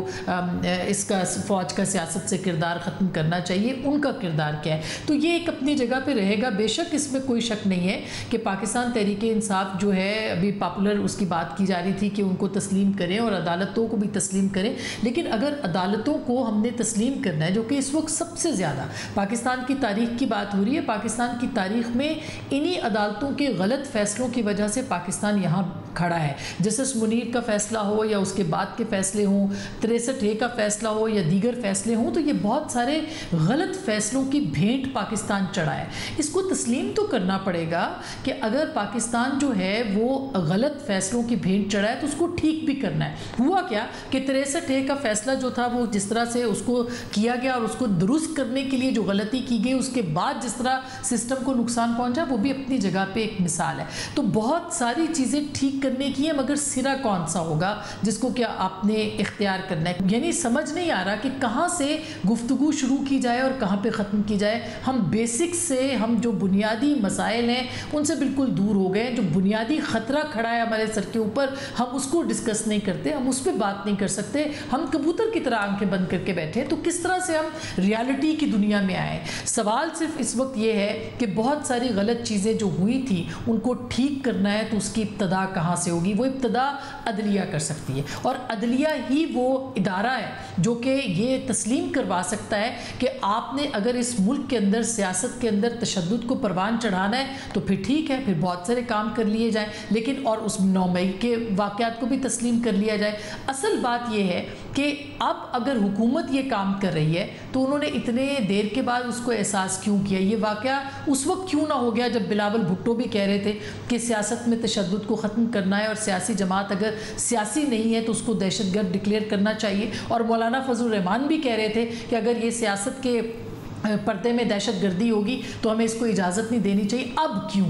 इसका फ़ौज का सियासत से किरदार ख़त्म करना चाहिए, उनका किरदार क्या है? तो ये एक अपनी जगह पे रहेगा। बेशक इसमें कोई शक नहीं है कि पाकिस्तान तहरीक इंसाफ जो है अभी पॉपुलर उसकी बात की जा रही थी कि उनको तस्लीम करें और अदालतों को भी तस्लीम करें, लेकिन अगर अदालतों को हमने तस्लीम करना है, जो कि इस वक्त सबसे ज़्यादा पाकिस्तान की तारीख़ की बात हो रही है, पाकिस्तान की तारीख़ में इन्हीं अदालतों के गलत फ़ैसलों की वजह से पाकिस्तान यहाँ खड़ा है। जस्टिस मुनीर का फ़ैसला हो या उसके बाद के फ़ैसले हों, 63A का फ़ैसला हो या दीगर फ़ैसले हों, तो ये बहुत सारे गलत फ़ैसलों की भेंट पाकिस्तान चढ़ा है। इसको तस्लीम तो करना पड़ेगा कि अगर पाकिस्तान जो है वो गलत फ़ैसलों की भेंट चढ़ा है तो उसको ठीक भी करना है। हुआ क्या कि 63A का फ़ैसला जो था वो जिस तरह से उसको किया गया और उसको दुरुस्त करने के लिए जो गलती की गई उसके बाद जिस तरह सिस्टम को नुकसान पहुँचा, वो भी अपनी जगह पर एक मिसाल है। तो बहुत सारी चीज़ें ठीक करने की है, मगर सिरा कौन सा होगा जिसको क्या आपने इख्तियार करना है? यानी समझ नहीं आ रहा कि कहाँ से गुफ्तगू शुरू की जाए और कहाँ पे ख़त्म की जाए। हम बेसिक से, हम जो बुनियादी मसाइल हैं उनसे बिल्कुल दूर हो गए। जो बुनियादी ख़तरा खड़ा है हमारे सर के ऊपर, हम उसको डिस्कस नहीं करते, हम उस पर बात नहीं कर सकते। हम कबूतर की तरह आंखें बंद करके बैठे। तो किस तरह से हम रियलिटी की दुनिया में आए? सवाल सिर्फ इस वक्त ये है कि बहुत सारी गलत चीज़ें जो हुई थी उनको ठीक करना है, तो उसकी इब्तदा कहाँ से होगी? वो इब्तदा अदलिया कर सकती है, और अदलिया ही वो इदारा है जो कि ये तस्लीम करवा सकता है कि आपने अगर इस मुल्क के अंदर सियासत के अंदर तशद्दुद को परवान चढ़ाना है तो फिर ठीक है, फिर बहुत सारे काम कर लिए जाएं, लेकिन और उस 9 मई के वाक़यात को भी तस्लीम कर लिया जाए। असल बात यह है कि अब अगर हुकूमत ये काम कर रही है तो उन्होंने इतने देर के बाद उसको एहसास क्यों किया? ये वाक़या उस वक्त क्यों ना हो गया जब बिलावल भुट्टो भी कह रहे थे कि सियासत में तशद्दुद को ख़त्म करना है और सियासी जमात अगर सियासी नहीं है तो उसको दहशतगर्द डिक्लेयर करना चाहिए, और मौलाना फजल रहमान भी कह रहे थे कि अगर ये सियासत के पर्दे में दहशतगर्दी होगी तो हमें इसको इजाज़त नहीं देनी चाहिए। अब क्यों?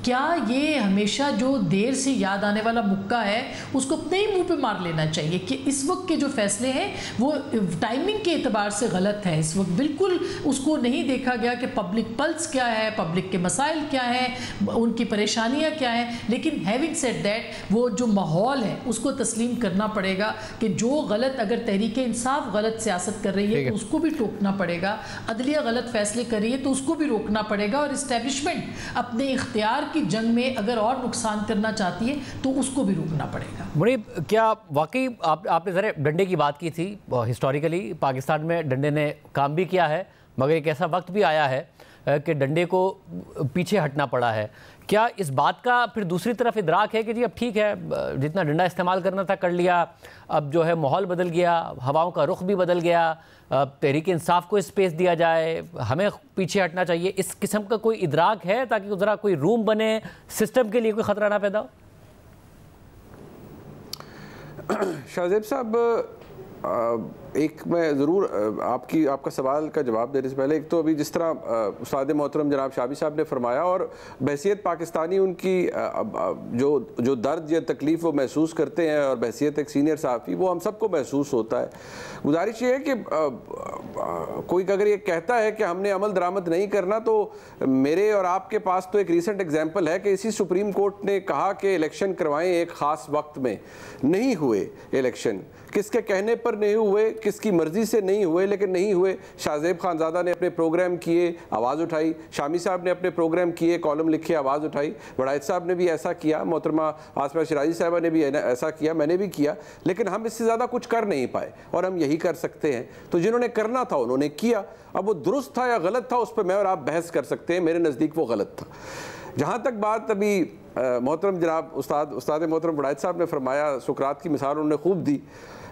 क्या ये हमेशा जो देर से याद आने वाला मुक्का है उसको अपने ही मुंह पे मार लेना चाहिए कि इस वक्त के जो फैसले हैं वो टाइमिंग के एतबार से गलत है? इस वक्त बिल्कुल उसको नहीं देखा गया कि पब्लिक पल्स क्या है, पब्लिक के मसाइल क्या हैं, उनकी परेशानियाँ क्या हैं। लेकिन हैविंग सेड दैट, वो जो माहौल है उसको तस्लीम करना पड़ेगा कि जो गलत, अगर तहरीक इंसाफ गलत सियासत कर रही है तो उसको भी टोकना पड़ेगा, गलत फैसले करिए तो उसको भी रोकना पड़ेगा, और इस्टेब्लिशमेंट अपने इख्तियार की जंग में अगर और नुकसान करना चाहती है तो उसको भी रोकना पड़ेगा। मुनीब, क्या वाकई आपने ज़रा डंडे की बात की थी, हिस्टोरिकली पाकिस्तान में डंडे ने काम भी किया है, मगर एक ऐसा वक्त भी आया है कि डंडे को पीछे हटना पड़ा है। क्या इस बात का फिर दूसरी तरफ इदराक है कि जी अब ठीक है, जितना डंडा इस्तेमाल करना था कर लिया, अब जो है माहौल बदल गया, हवाओं का रुख भी बदल गया, तहरीक इंसाफ को स्पेस दिया जाए, हमें पीछे हटना चाहिए, इस किस्म का कोई इदराक है ताकि ज़रा कोई रूम बने, सिस्टम के लिए कोई ख़तरा ना पैदा हो? शाहजेब साहब, एक मैं ज़रूर आपका सवाल का जवाब देने से पहले, एक तो अभी जिस तरह उस्ताद मोहतरम जनाब शाबी साहब ने फरमाया और बहसीत पाकिस्तानी उनकी जो दर्द या तकलीफ़ वो महसूस करते हैं और बहसीत एक सीनियर सहाफ़ी वो हम सबको महसूस होता है। गुजारिश ये है कि कोई अगर ये कहता है कि हमने अमल दरामद नहीं करना, तो मेरे और आपके पास तो एक रीसेंट एग्जाम्पल है कि इसी सुप्रीम कोर्ट ने कहा कि इलेक्शन करवाएं एक ख़ास वक्त में, नहीं हुए इलेक्शन, किसके कहने पर नहीं हुए, किसकी मर्जी से नहीं हुए, लेकिन नहीं हुए। शाहजेब खानज़ादा ने अपने प्रोग्राम किए, आवाज़ उठाई, शामी साहब ने अपने प्रोग्राम किए, कॉलम लिखे, आवाज़ उठाई, वड़ाइद साहब ने भी ऐसा किया, मोहतरमा आसमा शराजी साहबा ने भी ऐसा किया, मैंने भी किया, लेकिन हम इससे ज़्यादा कुछ कर नहीं पाए और हम यही कर सकते हैं। तो जिन्होंने करना था उन्होंने किया। अब वो दुरुस्त था या गलत था उस पर मैं और आप बहस कर सकते हैं, मेरे नज़दीक वो गलत था। जहाँ तक बात अभी मोहतरम जनाब उस्ताद मोहतरम वड़ाइद साहब ने फरमाया, सुकरात की मिसाल उन्होंने खूब दी,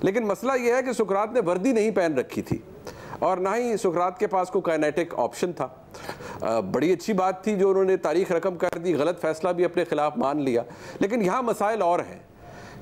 लेकिन मसला यह है कि सुकरात ने वर्दी नहीं पहन रखी थी और ना ही सुकरात के पास कोई काइनेटिक ऑप्शन था। बड़ी अच्छी बात थी जो उन्होंने तारीख रकम कर दी, गलत फैसला भी अपने खिलाफ मान लिया, लेकिन यहाँ मसाइल और हैं।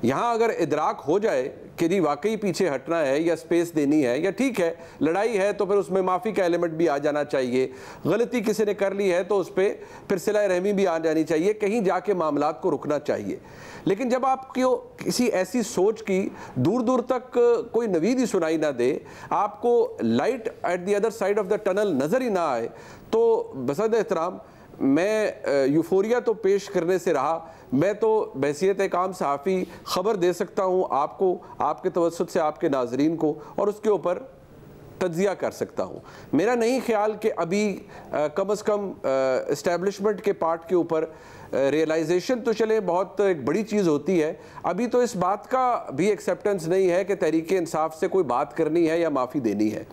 यहाँ अगर इदराक हो जाए कि जी वाकई पीछे हटना है या स्पेस देनी है, या ठीक है लड़ाई है तो फिर उसमें माफ़ी का एलिमेंट भी आ जाना चाहिए, गलती किसी ने कर ली है तो उस पर फिर सिला रहमी भी आ जानी चाहिए, कहीं जाके मामलात को रुकना चाहिए। लेकिन जब आपको किसी ऐसी सोच की दूर दूर तक कोई नवीद ही सुनाई ना दे, आपको light at the other side of the tunnel नज़र ही ना आए, तो बसद एहतराम मैं यूफोरिया तो पेश करने से रहा, मैं तो बहसीत एक आम सहाफ़ी ख़बर दे सकता हूँ आपको, आपके तवज्जुह से आपके नाजरीन को, और उसके ऊपर तज्जिया कर सकता हूँ। मेरा नहीं ख्याल कि अभी कम अज़ कम इस्टेब्लिशमेंट के पार्ट के ऊपर रियलाइजेशन तो चले बहुत एक बड़ी चीज़ होती है, अभी तो इस बात का भी एक्सेप्टेंस नहीं है कि तहरीक इंसाफ से कोई बात करनी है या माफ़ी देनी है।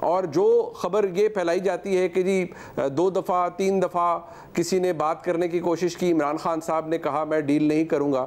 और जो ख़बर ये फैलाई जाती है कि जी 2 दफ़ा 3 दफ़ा किसी ने बात करने की कोशिश की, इमरान खान साहब ने कहा मैं डील नहीं करूँगा,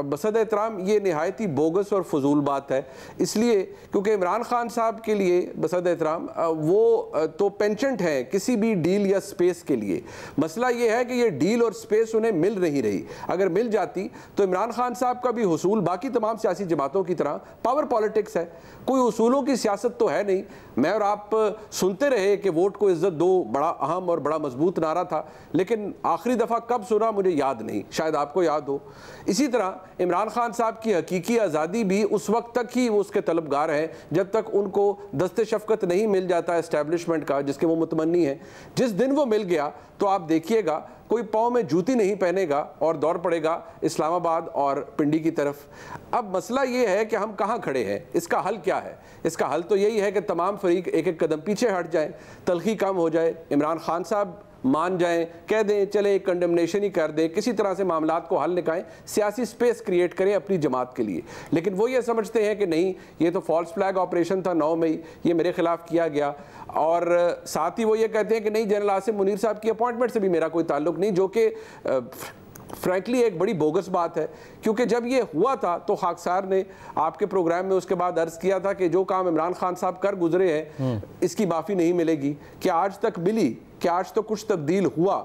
बसद एहतराम ये नहायत ही बोगस और फजूल बात है। इसलिए क्योंकि इमरान खान साहब के लिए बसद एहतराम वो तो पेंचेंट हैं किसी भी डील या स्पेस के लिए। मसला ये है कि ये डील और स्पेस उन्हें मिल नहीं रही। अगर मिल जाती तो इमरान खान साहब का भी हुसूल बाकी तमाम सियासी जमातों की तरह पावर पॉलिटिक्स है, कोई उसूलों की सियासत तो है नहीं। मैं और आप सुनते रहे कि वोट को इज्जत दो बड़ा अहम और बड़ा मजबूत नारा था, लेकिन आखिरी दफ़ा कब सुना मुझे याद नहीं, शायद आपको याद हो। इसी तरह इमरान खान साहब की हकीकी आज़ादी भी उस वक्त तक ही वो उसके तलबगार हैं जब तक उनको दस्ते शफ़क़त नहीं मिल जाता एस्टेब्लिशमेंट का जिसके वो मुतमन्नी हैं। जिस दिन वो मिल गया तो आप देखिएगा कोई पाँव में जूती नहीं पहनेगा और दौड़ पड़ेगा इस्लामाबाद और पिंडी की तरफ। अब मसला ये है कि हम कहाँ खड़े हैं, इसका हल क्या है? इसका हल तो यही है कि तमाम फरीक एक एक कदम पीछे हट जाएं, तलखी कम हो जाए, इमरान खान साहब मान जाएं, कह दें चले कंडेमनेशन ही कर दें, किसी तरह से मामलात को हल निकालें, सियासी स्पेस क्रिएट करें अपनी जमात के लिए। लेकिन वो ये समझते हैं कि नहीं ये तो फॉल्स फ्लैग ऑपरेशन था 9 मई, ये मेरे खिलाफ किया गया, और साथ ही वो ये कहते हैं कि नहीं जनरल आसिम मुनीर साहब की अपॉइंटमेंट से भी मेरा कोई ताल्लुक नहीं, जो कि फ्रैंकली एक बड़ी बोगस बात है। क्योंकि जब ये हुआ था तो खाकसार ने आपके प्रोग्राम में उसके बाद अर्ज किया था कि जो काम इमरान खान साहब कर गुजरे हैं इसकी माफ़ी नहीं मिलेगी। क्या आज तक मिली? क्या आज तो कुछ तब्दील हुआ?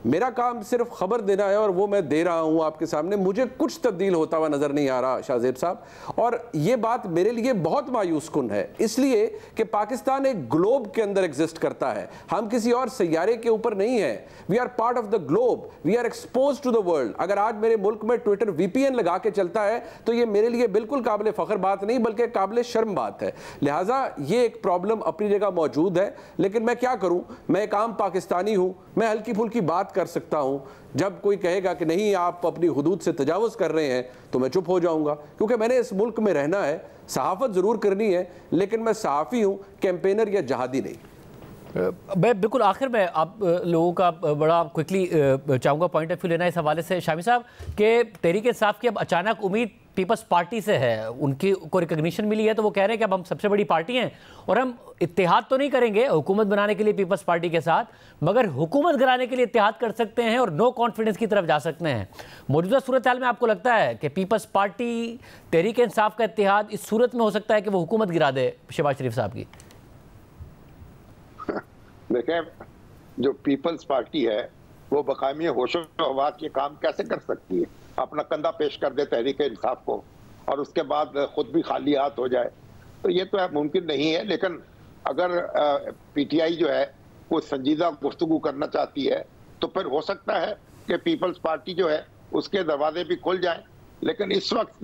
मेरा काम सिर्फ खबर देना है और वो मैं दे रहा हूँ आपके सामने, मुझे कुछ तब्दील होता हुआ नज़र नहीं आ रहा शाहजेब साहब। और ये बात मेरे लिए बहुत मायूस कुन है, इसलिए कि पाकिस्तान एक ग्लोब के अंदर एग्जिस्ट करता है, हम किसी और सैयारे के ऊपर नहीं है। We are part of the globe, we are expose to the world. अगर आज मेरे मुल्क में ट्विटर VPN लगा के चलता है तो ये मेरे लिए बिल्कुल काबिल फ़ख्र बात नहीं बल्कि काबिल शर्म बात है। लिहाजा ये एक प्रॉब्लम अपनी जगह मौजूद है, लेकिन मैं क्या करूँ, मैं एक आम पाकिस्तानी हूँ, मैं हल्की फुल्की बात कर सकता हूं। जब कोई कहेगा कि नहीं आप अपनी हुदूद से तजावुज़ कर रहे हैं तो मैं चुप हो जाऊंगा, क्योंकि मैंने इस मुल्क में रहना है, सहाफ़त ज़रूर करनी है, लेकिन मैं सहाफ़ी हूं, कैंपेनर या जहादी नहीं। मैं बिल्कुल आखिर में आप लोगों का बड़ा क्विकली चाहूँगा पॉइंट ऑफ व्यू लेना इस हवाले से शामी साहब के तहरीक इंसाफ की अब अचानक उम्मीद पीपल्स पार्टी से है, उनकी को रिकग्निशन मिली है, तो वो कह रहे हैं कि अब हम सबसे बड़ी पार्टी हैं और हम इत्तेहाद तो नहीं करेंगे हुकूमत बनाने के लिए पीपल्स पार्टी के साथ, मगर हुकूमत गिराने के लिए इत्तेहाद कर सकते हैं और नो कॉन्फिडेंस की तरफ जा सकते हैं। मौजूदा सूरत हाल में आपको लगता है कि पीपल्स पार्टी तहरीक इंसाफ का इत्तेहाद इस सूरत में हो सकता है कि वो हुकूमत गिरा दे शहबाज शरीफ साहब की? देखें, जो पीपल्स पार्टी है वो बकामी होशो हवास के काम कैसे कर सकती है? अपना कंधा पेश कर दे तहरीक इंसाफ को और उसके बाद खुद भी खाली हाथ हो जाए, तो ये तो मुमकिन नहीं है। लेकिन अगर पीटीआई जो है वो संजीदा गुफ्तगू करना चाहती है तो फिर हो सकता है कि पीपल्स पार्टी जो है उसके दरवाजे भी खुल जाएं। लेकिन इस वक्त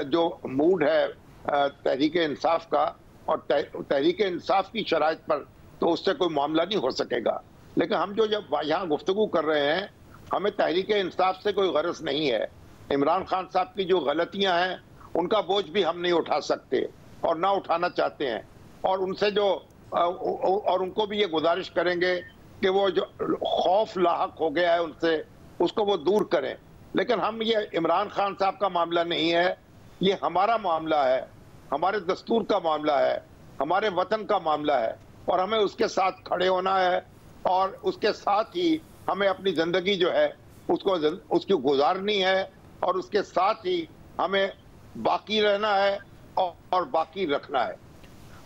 जो मूड है तहरीक इंसाफ का और तहरीक इंसाफ की शराइत पर, तो उससे कोई मामला नहीं हो सकेगा। लेकिन हम जो जब यहाँ गुफ्तगू कर रहे हैं, हमें तहरीक इंसाफ से कोई गरज नहीं है। इमरान खान साहब की जो गलतियां हैं उनका बोझ भी हम नहीं उठा सकते और ना उठाना चाहते हैं, और उनसे जो और उनको भी ये गुजारिश करेंगे कि वो जो खौफ लाहक हो गया है उनसे, उसको वो दूर करें। लेकिन हम ये इमरान खान साहब का मामला नहीं है, ये हमारा मामला है, हमारे दस्तूर का मामला है, हमारे वतन का मामला है, और हमें उसके साथ खड़े होना है और उसके साथ ही हमें अपनी जिंदगी जो है उसकी गुजारनी है और उसके साथ ही हमें बाकी रहना है और बाकी रखना है।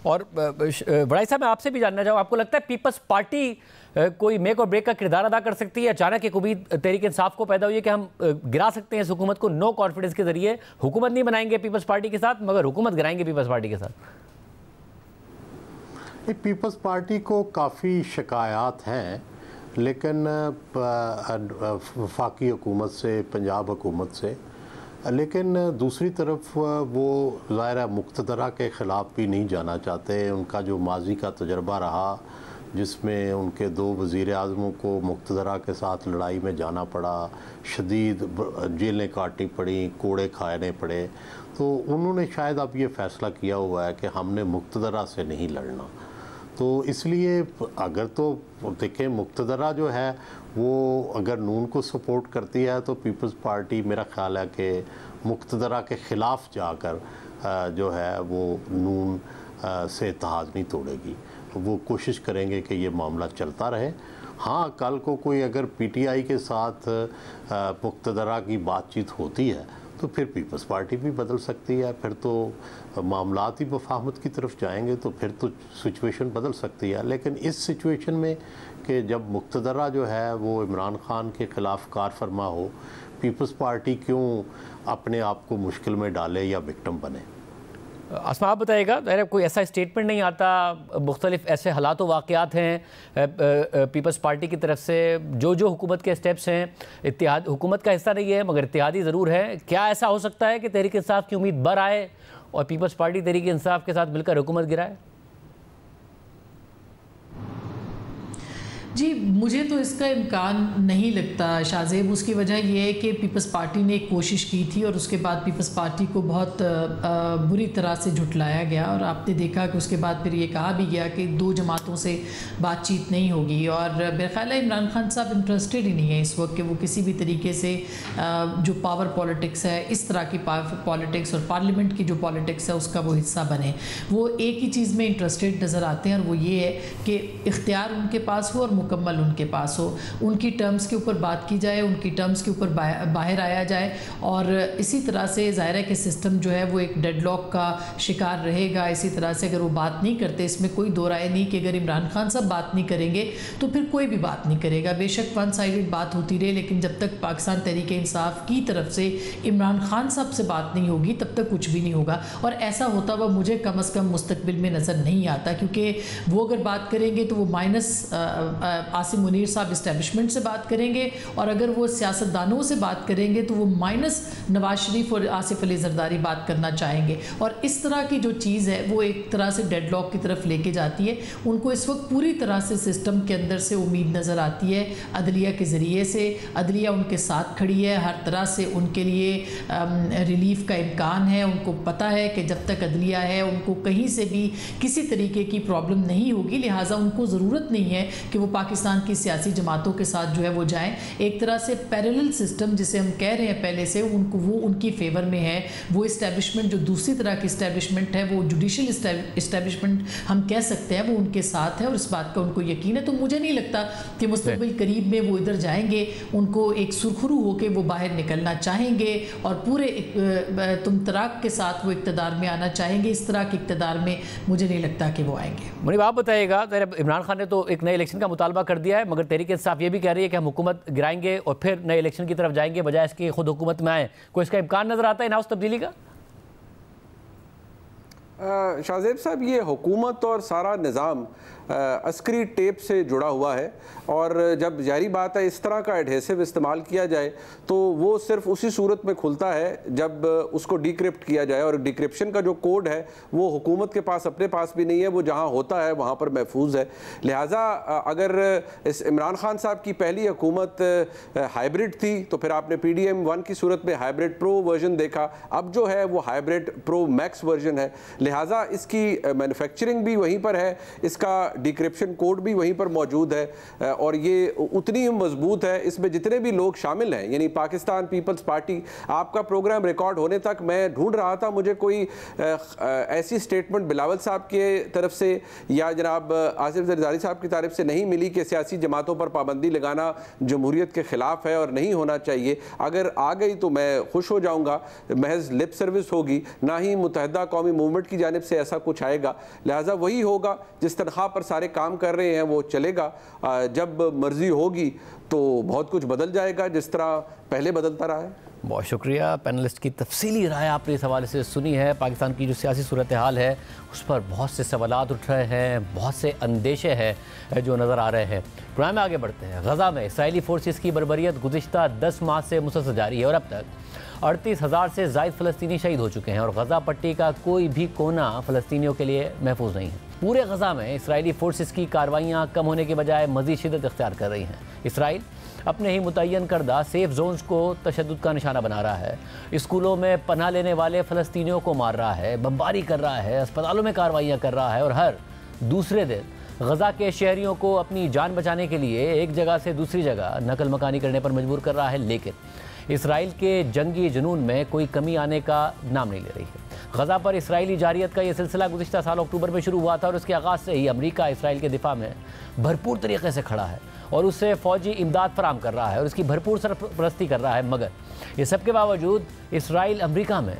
और बड़ाई साहब, मैं आपसे भी जानना चाहूँ, आपको लगता है पीपल्स पार्टी कोई मेक और ब्रेक का किरदार अदा कर सकती है? अचानक एक उम्मीद तहरीक इंसाफ को पैदा हुई है कि हम गिरा सकते हैं इस हुकूमत को नो कॉन्फिडेंस के जरिए, हुकूमत नहीं बनाएंगे पीपल्स पार्टी के साथ मगर हुकूमत गिराएंगे पीपल्स पार्टी के साथ। पीपल्स पार्टी को काफ़ी शिकायत हैं, लेकिन वफाकी हुकूमत से, पंजाब हुकूमत से, लेकिन दूसरी तरफ वो ज़ाहिर मुक़्तदरा के ख़िलाफ़ भी नहीं जाना चाहते। उनका जो माजी का तजर्बा रहा जिसमें उनके 2 वज़ीर आज़मों को मुक़्तदरा के साथ लड़ाई में जाना पड़ा, शदीद जेलें काटनी पड़ी, कोड़े खाने पड़े, तो उन्होंने शायद अब ये फ़ैसला किया हुआ है कि हमने मुक़्तदरा से नहीं लड़ना। तो इसलिए अगर तो देखें, मुक़्तदरा जो है वो अगर नून को सपोर्ट करती है तो पीपल्स पार्टी मेरा ख़्याल है कि मुक़्तदरा के ख़िलाफ़ जाकर जो है वो नून से इत्तेहाद नहीं तोड़ेगी। वो कोशिश करेंगे कि ये मामला चलता रहे। हाँ, कल को कोई अगर पीटीआई के साथ मुक़्तदरा की बातचीत होती है तो फिर पीपल्स पार्टी भी बदल सकती है, फिर तो मामलात ही मफाहमत की तरफ जाएंगे, तो फिर तो सिचुएशन बदल सकती है। लेकिन इस सिचुएशन में कि जब मुक़्तदरा जो है वो इमरान खान के ख़िलाफ़ कार फरमा हो, पीपल्स पार्टी क्यों अपने आप को मुश्किल में डाले या विक्टिम बने? अस्मा, आप बताइएगा, कोई ऐसा स्टेटमेंट नहीं आता, मुख्तलिफ ऐसे हालात व वाक़यात हैं पीपल्स पार्टी की तरफ से, जो हुकूमत के स्टेप्स हैं, इत्तेहाद हुकूमत का हिस्सा नहीं है मगर इत्तेहादी ज़रूर है। क्या ऐसा हो सकता है कि तहरीक इंसाफ की उम्मीद बर आए और पीपल्स पार्टी तहरीक इंसाफ के साथ मिलकर हुकूमत गिराए? जी, मुझे तो इसका इम्कान नहीं लगता शाहजेब। उसकी वजह यह है कि पीपल्स पार्टी ने एक कोशिश की थी और उसके बाद पीपल्स पार्टी को बहुत बुरी तरह से झुटलाया गया, और आपने देखा कि उसके बाद फिर ये कहा भी गया कि 2 जमातों से बातचीत नहीं होगी। और मेरा ख्याल है इमरान खान साहब इंटरेस्टेड ही नहीं है इस वक्त कि वो किसी भी तरीके से जो पावर पॉलिटिक्स है, इस तरह की पावर पॉलिटिक्स और पार्लियामेंट की जो पॉलिटिक्स है उसका वो हिस्सा बने। वो एक ही चीज़ में इंटरेस्टेड नज़र आते हैं और वो ये है कि इख्तियार उनके पास हो और मुकम्मल उनके पास हो, उनकी टर्म्स के ऊपर बात की जाए, उनकी टर्म्स के ऊपर बाहर आया जाए। और इसी तरह से ज़ाहिर है कि सिस्टम जो है वो एक डेडलॉक का शिकार रहेगा। इसी तरह से अगर वो बात नहीं करते, इसमें कोई दो राय नहीं कि अगर इमरान खान साहब बात नहीं करेंगे तो फिर कोई भी बात नहीं करेगा। बेशक वन साइडेड बात होती रहे, लेकिन जब तक पाकिस्तान तहरीक इंसाफ की तरफ से इमरान खान साहब से बात नहीं होगी तब तक कुछ भी नहीं होगा। और ऐसा होता हुआ मुझे कम अज़ कम मुस्तकबिल में नज़र नहीं आता, क्योंकि वो अगर बात करेंगे तो वो माइनस आसिम मुनीर साहब इस्टेब्लिशमेंट से बात करेंगे, और अगर वो सियासतदानों से बात करेंगे तो वो माइनस नवाज शरीफ और आसिफ अली जरदारी बात करना चाहेंगे। और इस तरह की जो चीज़ है वो एक तरह से डेडलॉक की तरफ लेके जाती है। उनको इस वक्त पूरी तरह से सिस्टम के अंदर से उम्मीद नज़र आती है अदलिया के ज़रिए से। अदलिया उनके साथ खड़ी है, हर तरह से उनके लिए रिलीफ का इम्कान है। उनको पता है कि जब तक अदलिया है उनको कहीं से भी किसी तरीके की प्रॉब्लम नहीं होगी, लिहाजा उनको ज़रूरत नहीं है कि वो पाकिस्तान की सियासी जमातों के साथ जो है वो जाएं। एक तरह से पैरेलल सिस्टम जिसे हम कह रहे हैं पहले से, उनको वो उनकी फेवर में है। वो इस्टेब्लिशमेंट जो दूसरी तरह की इस्टेब्लिशमेंट है, वो जुडिशल इस्टेब्लिशमेंट हम कह सकते हैं, वो उनके साथ है और इस बात का उनको यकीन है। तो मुझे नहीं लगता कि मुस्तक़बिल करीब में वो इधर जाएंगे। उनको एक सुरखरू होकर वो बाहर निकलना चाहेंगे और पूरे तुम तराक के साथ वो इक़्तिदार में आना चाहेंगे। इस तरह के इक़्तिदार में मुझे नहीं लगता कि वो आएंगे। मुनीब, आप बताइएगा, इमरान खान ने तो एक नए इलेक्शन का मुतालबा कर दिया है, मगर तहरीक इंसाफ ये भी कह रही है कि हम हुकूमत गिराएंगे और फिर नए इलेक्शन की तरफ जाएंगे, बजाय इसके खुद हुकूमत में आए। कोई इसका इम्कान नजर आता है इन-हाउस तब्दीली का? शाहजेब साहब, ये हुकूमत और सारा निज़ाम अस्करी टेप से जुड़ा हुआ है और जब ज़ाहिरी बात है इस तरह का एडहेसिव इस्तेमाल किया जाए तो वो सिर्फ उसी सूरत में खुलता है जब उसको डिक्रिप्ट किया जाए, और डिक्रिप्शन का जो कोड है वो हुकूमत के पास अपने पास भी नहीं है, वो जहाँ होता है वहाँ पर महफूज है। लिहाजा अगर इस इमरान खान साहब की पहली हुकूमत हाइब्रिड थी तो फिर आपने PDM 1 की सूरत में हाइब्रिड प्रो वर्जन देखा, अब जो है वो हाइब्रिड प्रो मैक्स वर्जन है। लिहाजा इसकी मैन्युफैक्चरिंग भी वहीं पर है, इसका डिक्रिप्शन कोड भी वहीं पर मौजूद है और ये उतनी ही मजबूत है। इसमें जितने भी लोग शामिल हैं, यानी पाकिस्तान पीपल्स पार्टी, आपका प्रोग्राम रिकॉर्ड होने तक मैं ढूंढ रहा था, मुझे कोई ऐसी स्टेटमेंट बिलावल साहब के तरफ से या जनाब आसिफ जरदारी साहब की तरफ से नहीं मिली कि सियासी जमातों पर पाबंदी लगाना जमहूरियत के खिलाफ है और नहीं होना चाहिए। अगर आ गई तो मैं खुश हो जाऊँगा, महज लिप सर्विस होगी, ना ही मुत्तहदा कौमी मूवमेंट की जानिब से ऐसा कुछ आएगा। लिहाजा वही होगा, जिस तनख्वाह पर सारे काम कर रहे हैं वो चलेगा। जब मर्जी होगी तो बहुत कुछ बदल जाएगा, जिस तरह पहले बदलता रहा है। बहुत शुक्रिया। पैनलिस्ट की तफसीली राय आपने इस हवाले से सुनी है। पाकिस्तान की जो सियासी सूरत हाल है उस पर बहुत से सवालात उठ रहे हैं, बहुत से अंदेशे हैं जो नज़र आ रहे हैं। प्रोग्राम में आगे बढ़ते हैं। गजा में इसराइली फोर्सेस की बर्बरियत गुज़िश्ता 10 माह से मुसलसल जारी है और अब तक 38,000 से ज़ायद फ़लस्तीनी शहीद हो चुके हैं और गजा पट्टी का कोई भी कोना फ़लस्तीनियों के लिए महफूज नहीं है। पूरे गजा में इसराइली फोर्सेस की कार्रवाइयाँ कम होने के बजाय मज़ीद शिद्दत इख्तियार कर रही हैं। इसराइल अपने ही मुतय्यन करदा सेफ जोन्स को तशद्दुद का निशाना बना रहा है, स्कूलों में पनाह लेने वाले फ़लस्तीनियों को मार रहा है, बमबारी कर रहा है, अस्पतालों में कार्रवाइयाँ कर रहा है और हर दूसरे दिन गजा के शहरियों को अपनी जान बचाने के लिए एक जगह से दूसरी जगह नकल मकानी करने पर मजबूर कर रहा है। लेकिन इसराइल के जंगी जुनून में कोई कमी आने का नाम नहीं ले रही है। गजा पर इसराइली जारियत का ये सिलसिला गुज़िश्ता साल अक्टूबर में शुरू हुआ था और उसके आगाज़ से ही अमरीका इसराइल के दिफा में भरपूर तरीके से खड़ा है और उससे फ़ौजी इमदाद फराम कर रहा है और उसकी भरपूर सरपरस्ती कर रहा है। मगर ये सब के बावजूद इसराइल अमरीका में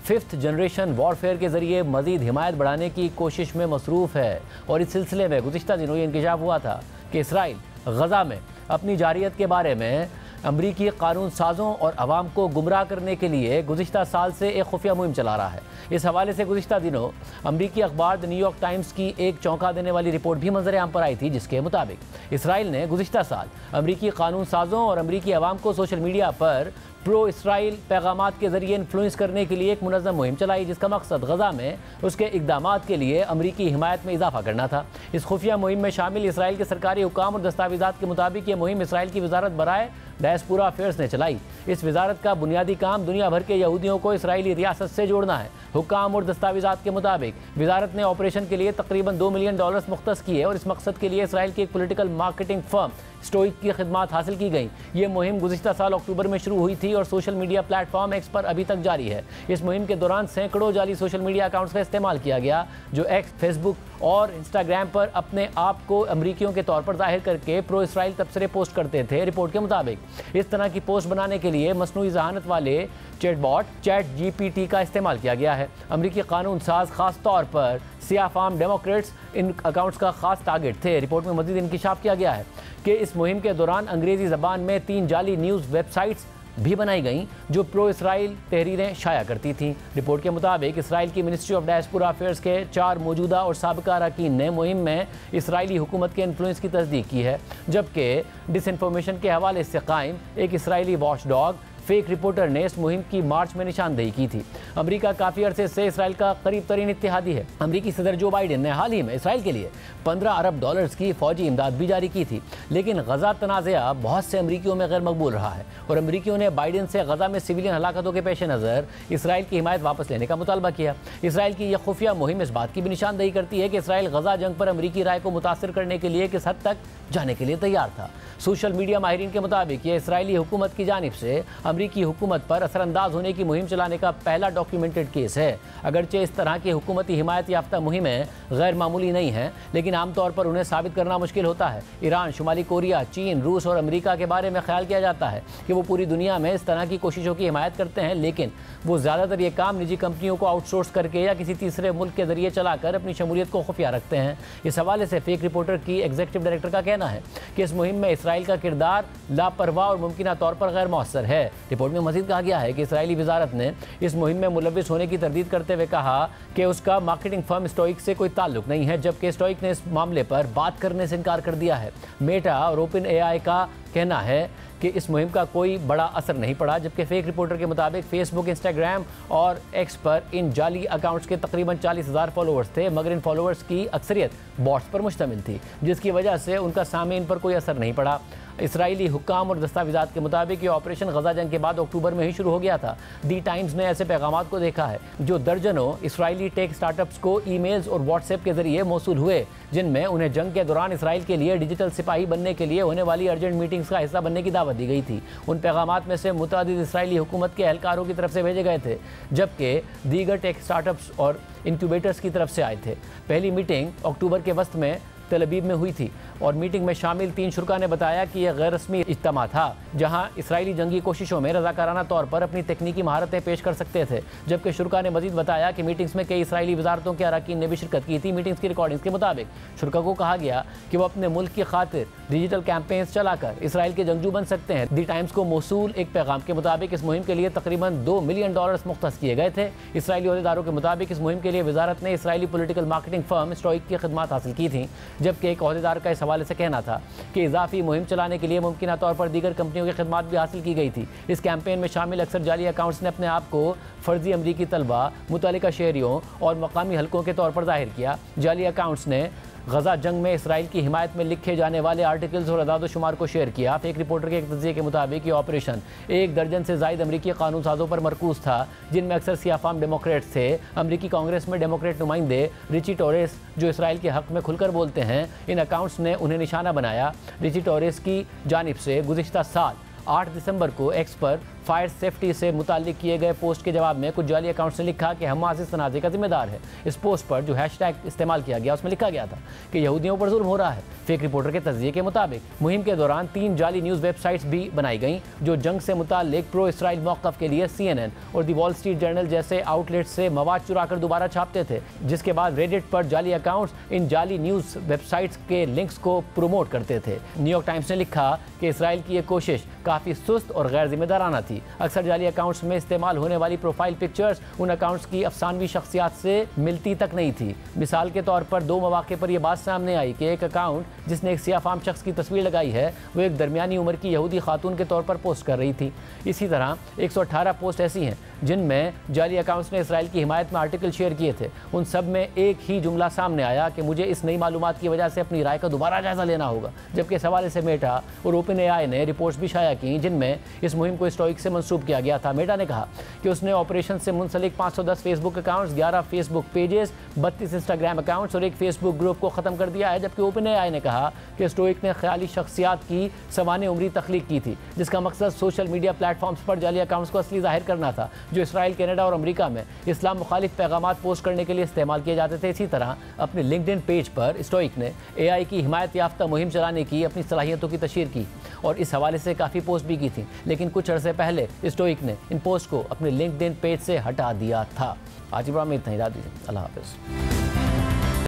5th जनरेशन वॉरफेयर के ज़रिए मज़ीद हिमायत बढ़ाने की कोशिश में मसरूफ़ है। और इस सिलसिले में गुज़िश्ता दिनों ये इंकशाफ हुआ था कि इसराइल गजा में अपनी जारियत के बारे में अमरीकी कानून साज़ों और अवाम को गुमराह करने के लिए गुज़िश्ता साल से एक खुफिया मुहिम चला रहा है। इस हवाले से गुज़िश्ता दिनों अमरीकी अखबार द न्यूयॉर्क टाइम्स की एक चौंका देने वाली रिपोर्ट भी मंजर आम पर आई थी, जिसके मुताबिक इसराइल ने गुज़िश्ता साल अमरीकी कानून साज़ों और अमरीकी अवाम को सोशल मीडिया पर प्रो इसराइल पैगामात के ज़रिए इन्फ्लुएंस करने के लिए एक मुनज़्ज़म मुहिम चलाई, जिसका मकसद गजा में उसके इक़दामात के लिए अमरीकी हिमायत में इजाफा करना था। इस खुफिया मुहिम में शामिल इसराइल के सरकारी हुकाम और दस्तावेज़ात के मुताबिक ये मुहिम इसराइल की वजारत बराए डायस्पोरा अफेयर्स ने चलाई। इस वजारत का बुनियादी काम दुनिया भर के यहूदियों को इसराइली रियासत से जोड़ना है। हुकाम और दस्तावेज़ात के मुताबिक वजारत ने ऑपरेशन के लिए तकरीबन $2 मिलियन मुख्तस किए और इस मकसद के लिए इसराइल की एक पॉलिटिकल मार्केटिंग फर्म स्टोइक की खिदमात हासिल की गई। ये मुहिम गुज़िश्ता साल अक्टूबर में शुरू हुई थी और सोशल मीडिया प्लेटफॉर्म एक्स पर अभी तक जारी है। इस मुहिम के दौरान सैकड़ों जाली सोशल मीडिया अकाउंट्स का इस्तेमाल किया गया, जो एक्स, फेसबुक और इंस्टाग्राम पर अपने आप को अमरीकियों के तौर पर जाहिर करके प्रो इसराइल तबसरे पोस्ट करते थे। रिपोर्ट के मुताबिक इस तरह की पोस्ट बनाने के लिए मसनूई ज़हानत वाले चैटबॉट ChatGPT का इस्तेमाल किया गया है। अमरीकी कानून साज खास तौर पर सियाह फार्म डेमोक्रेट्स इन अकाउंट्स का खास टारगेट थे। रिपोर्ट में मज़ीद इंकिशाफ किया गया है कि इस मुहिम के दौरान अंग्रेज़ी ज़बान में 3 जाली न्यूज़ वेबसाइट्स भी बनाई गईं जो प्रो इसराइल तहरीरें शाया करती थीं। रिपोर्ट के मुताबिक इसराइल की मिनिस्ट्री ऑफ डायस्पोरा अफेयर्स के 4 मौजूदा और साबिका अरकान ने मुहिम में इसराइली हुकूमत के इन्फ्लुएंस की तस्दीक की है, जबकि डिसइंफॉर्मेशन के हवाले से कायम एक Israeli watch dog fake reporter ने इस मुहिम की मार्च में निशानदेही की थी। अमेरिका काफी अरसे से इसराइल का करीब तरीन इत्तेहादी है। अमेरिकी सदर जो बाइडेन ने हाल ही में इसराइल के लिए 15 अरब डॉलर्स की फौजी इमदाद भी जारी की थी, लेकिन गजा तनाज़ा बहुत से अमरीकियों में गैर मकबूल रहा है और अमरीकियों ने बाइडेन से गजा में सिविलियन हलाकतों के पेश नज़र इसराइल की हिमायत वापस लेने का मुतालबा किया। इसराइल की यह खुफिया मुहिम इस बात की भी निशानदेही करती है कि इसराइल गजा जंग पर अमरीकी राय को मुतासिर करने के लिए किस हद तक जाने के लिए तैयार था। सोशल मीडिया माहिरीन के मुताबिक ये इसराइली हुकूमत की जानिब से अमरीकी हुकूमत पर असरअंदाज होने की मुहिम चलाने का पहला डॉक्यूमेंटेड केस है। अगरचे इस तरह की हुकूमती हिमायत याफ्ता मुहिमें गैर मामूली नहीं हैं, लेकिन आमतौर पर उन्हें साबित करना मुश्किल होता है। ईरान, शुमाली कोरिया, चीन, रूस और अमेरिका के बारे में ख्याल किया जाता है कि वो पूरी दुनिया में इस तरह की कोशिशों की हिमायत करते हैं, लेकिन वो ज़्यादातर ये काम निजी कंपनियों को आउटसोर्स करके या किसी तीसरे मुल्क के जरिए चलाकर अपनी शमूलियत को खुफिया रखते हैं। इस हवाले से फेक रिपोर्टर की एग्जीक्यूटिव डायरेक्टर का कहना है कि इस मुहिम में इसराइल का किरदार लापरवाह और मुमकिन तौर पर गैर मौसर है। रिपोर्ट में मजीद कहा गया है कि इसराइली वजारत ने इस मुहिम में मुलविस होने की तरदीद करते हुए कहा कि उसका मार्केटिंग फर्म स्टोइक से कोई ताल्लुक नहीं है, जबकि स्टोइक ने इस मामले पर बात करने से इनकार कर दिया है। मेटा और ओपन AI का कहना है कि इस मुहिम का कोई बड़ा असर नहीं पड़ा, जबकि फेक रिपोर्टर के मुताबिक फेसबुक, इंस्टाग्राम और एक्स पर इन जाली अकाउंट्स के तकरीबन 40,000 फॉलोअर्स थे, मगर इन फॉलोअर्स की अक्सरियत बॉट्स पर मुश्तमिल थी, जिसकी वजह से उनका सामीन पर कोई असर नहीं पड़ा। इसराइली हुक्काम और दस्तावेज़ात के मुताबिक ये ऑपरेशन गजा जंग के बाद अक्टूबर में ही शुरू हो गया था। दी टाइम्स ने ऐसे पैगामात को देखा है जो दर्जनों इसराइली टेक स्टार्टअप्स को ईमेल्स और व्हाट्सएप के जरिए मौसूल हुए, जिनमें उन्हें जंग के दौरान इसराइल के लिए डिजिटल सिपाही बनने के लिए होने वाली अर्जेंट मीटिंग्स का हिस्सा बनने की दावत दी गई थी। उन पैगामात में से मुतअद्दिद इसराइली हुकूमत के एहलकारों की तरफ से भेजे गए थे, जबकि दीगर टेक स्टार्टअप्स और इंक्यूबेटर्स की तरफ से आए थे। पहली मीटिंग अक्टूबर के वस्त में तेल अवीव में हुई थी और मीटिंग में शामिल 3 शुरा ने बताया कि यह गैर रस्मी इज्तिमा था, जहां इसराइली जंगी कोशिशों में रजाकाराना तौर पर अपनी तकनीकी महारतें पेश कर सकते थे। जबकि शुरा ने मजीद बताया कि मीटिंग्स में कई इसराइली वजारतों के अरकान ने भी शिरकत की थी। मीटिंग्स की रिकॉर्डिंग्स के मुताबिक शुरा को कहा गया कि वो अपने मुल्क की खातिर डिजिटल कैंपेन्स चलाकर इसराइल के जंगजू बन सकते हैं। दी टाइम्स को मौसूल एक पैगाम के मुताबिक इस मुहिम के लिए तकरीबन $2 मिलियन मुख्तस किए गए थे। इसराइली अहदेदारों के मुताबिक इस मुहिम के लिए वजारत ने Israeli political marketing firm stoic की खिदमत हासिल की थी, जबकि एक अहदेदार का इस हवाले से कहना था कि इजाफी मुहिम चलाने के लिए मुमकिन तौर पर दीगर कंपनियों की खिदमत भी हासिल की गई थी। इस कैंपेन में शामिल अक्सर जाली अकाउंट्स ने अपने आप को फर्जी अमरीकी तलबा, मुतल्लिका शहरियों और मकामी हलकों के तौर पर जाहिर किया। जाली अकाउंट्स ने गजा जंग में इसराइल की हिमायत में लिखे जाने वाले आर्टिकल्स और अदाद शुमार को शेयर किया। फेक रिपोर्टर के एक तज्ज़िये के मुताबिक ये ऑपरेशन 1 दर्जन से ज़ायद अमरीकी कानून साजों पर मरकूज़ था, जिनमें अक्सर सियाफाम डेमोक्रेट्स थे। अमरीकी कांग्रेस में डेमोक्रेट नुमाइंदे रिची टोरेस, जो इसराइल के हक़ में खुलकर बोलते हैं, इन अकाउंट्स ने उन्हें निशाना बनाया। रिची टोरेस की जानिब से गुज़िश्ता साल 8 दिसंबर को एक्स पर फायर सेफ्टी से मुताल्लिक किए गए पोस्ट के जवाब में कुछ जाली अकाउंट्स ने लिखा कि हमास इस तनाज़े का जिम्मेदार है। इस पोस्ट पर जो हैशटैग इस्तेमाल किया गया उसमें लिखा गया था कि यहूदियों पर जुल्म हो रहा है। फेक रिपोर्टर के तज्ज़िये के मुताबिक मुहिम के दौरान 3 जाली न्यूज़ वेबसाइट्स भी बनाई गईं, जो जंग से मुताल्लिक प्रो इसराइल मौक़िफ़ के लिए CNN और दी वॉल स्ट्रीट जर्नल जैसे आउटलेट्स से मवाद चुराकर दोबारा छापते थे, जिसके बाद रेडिट पर जाली अकाउंट्स इन जाली न्यूज़ वेबसाइट्स के लिंक्स को प्रमोट करते थे। न्यूयॉर्क टाइम्स ने लिखा कि इसराइल की यह कोशिश काफ़ी सुस्त और गैर जिम्मेदाराना थी। अक्सर जाली अकाउंट्स में इस्तेमाल होने वाली प्रोफाइल पिक्चर्स उन अकाउंट्स की अफसानवी शख्सियात से मिलती तक नहीं थी। मिसाल के तौर पर 2 मौके पर यह बात सामने आई कि एक अकाउंट जिसने एक सियाफाम शख्स की तस्वीर लगाई है वो एक दरमियानी उम्र की यहूदी खातून के तौर पर पोस्ट कर रही थी। इसी तरह 118 पोस्ट ऐसी हैं जिनमें जाली अकाउंट्स ने इसराइल की हिमायत में आर्टिकल शेयर किए थे। उन सब में एक ही जुमला सामने आया कि मुझे इस नई मालूमात की वजह से अपनी राय का दोबारा जायजा लेना होगा। जबकि इस हवाले से मेटा और ओपन AI ने रिपोर्ट्स भी शाया की, जिनमें इस मुहिम को स्टोइक से मंसूब किया गया था। मेटा ने कहा कि उसने ऑपरेशन से मुंसलिक 510 Facebook accounts, 11 Facebook pages, 32 Instagram accounts और एक फेसबुक ग्रुप को ख़त्म कर दिया है। जबकि ओपन AI ने कहा कि स्टोइक ने ख्याली शख्सियात की सवाने उम्री तख्लीक की थी, जिसका मकसद सोशल मीडिया प्लेटफॉर्म्स पर जाली अकाउंट्स को असली जाहिर करना था, जो इसराइल, कनाडा और अमेरिका में इस्लाम मुखालिफ पैगामात पोस्ट करने के लिए इस्तेमाल किए जाते थे। इसी तरह अपने लिंक्डइन पेज पर स्टोइक ने AI की हिमायत याफ्ता मुहिम चलाने की अपनी सलाहियतों की तशहीर की और इस हवाले से काफ़ी पोस्ट भी की थी, लेकिन कुछ अर्से पहले स्टोइक ने इन पोस्ट को अपने लिंक्डइन पेज से हटा दिया था। आज की प्रोग्राम में इतना ही। दीजिए, अल्लाह हाफ़िज़।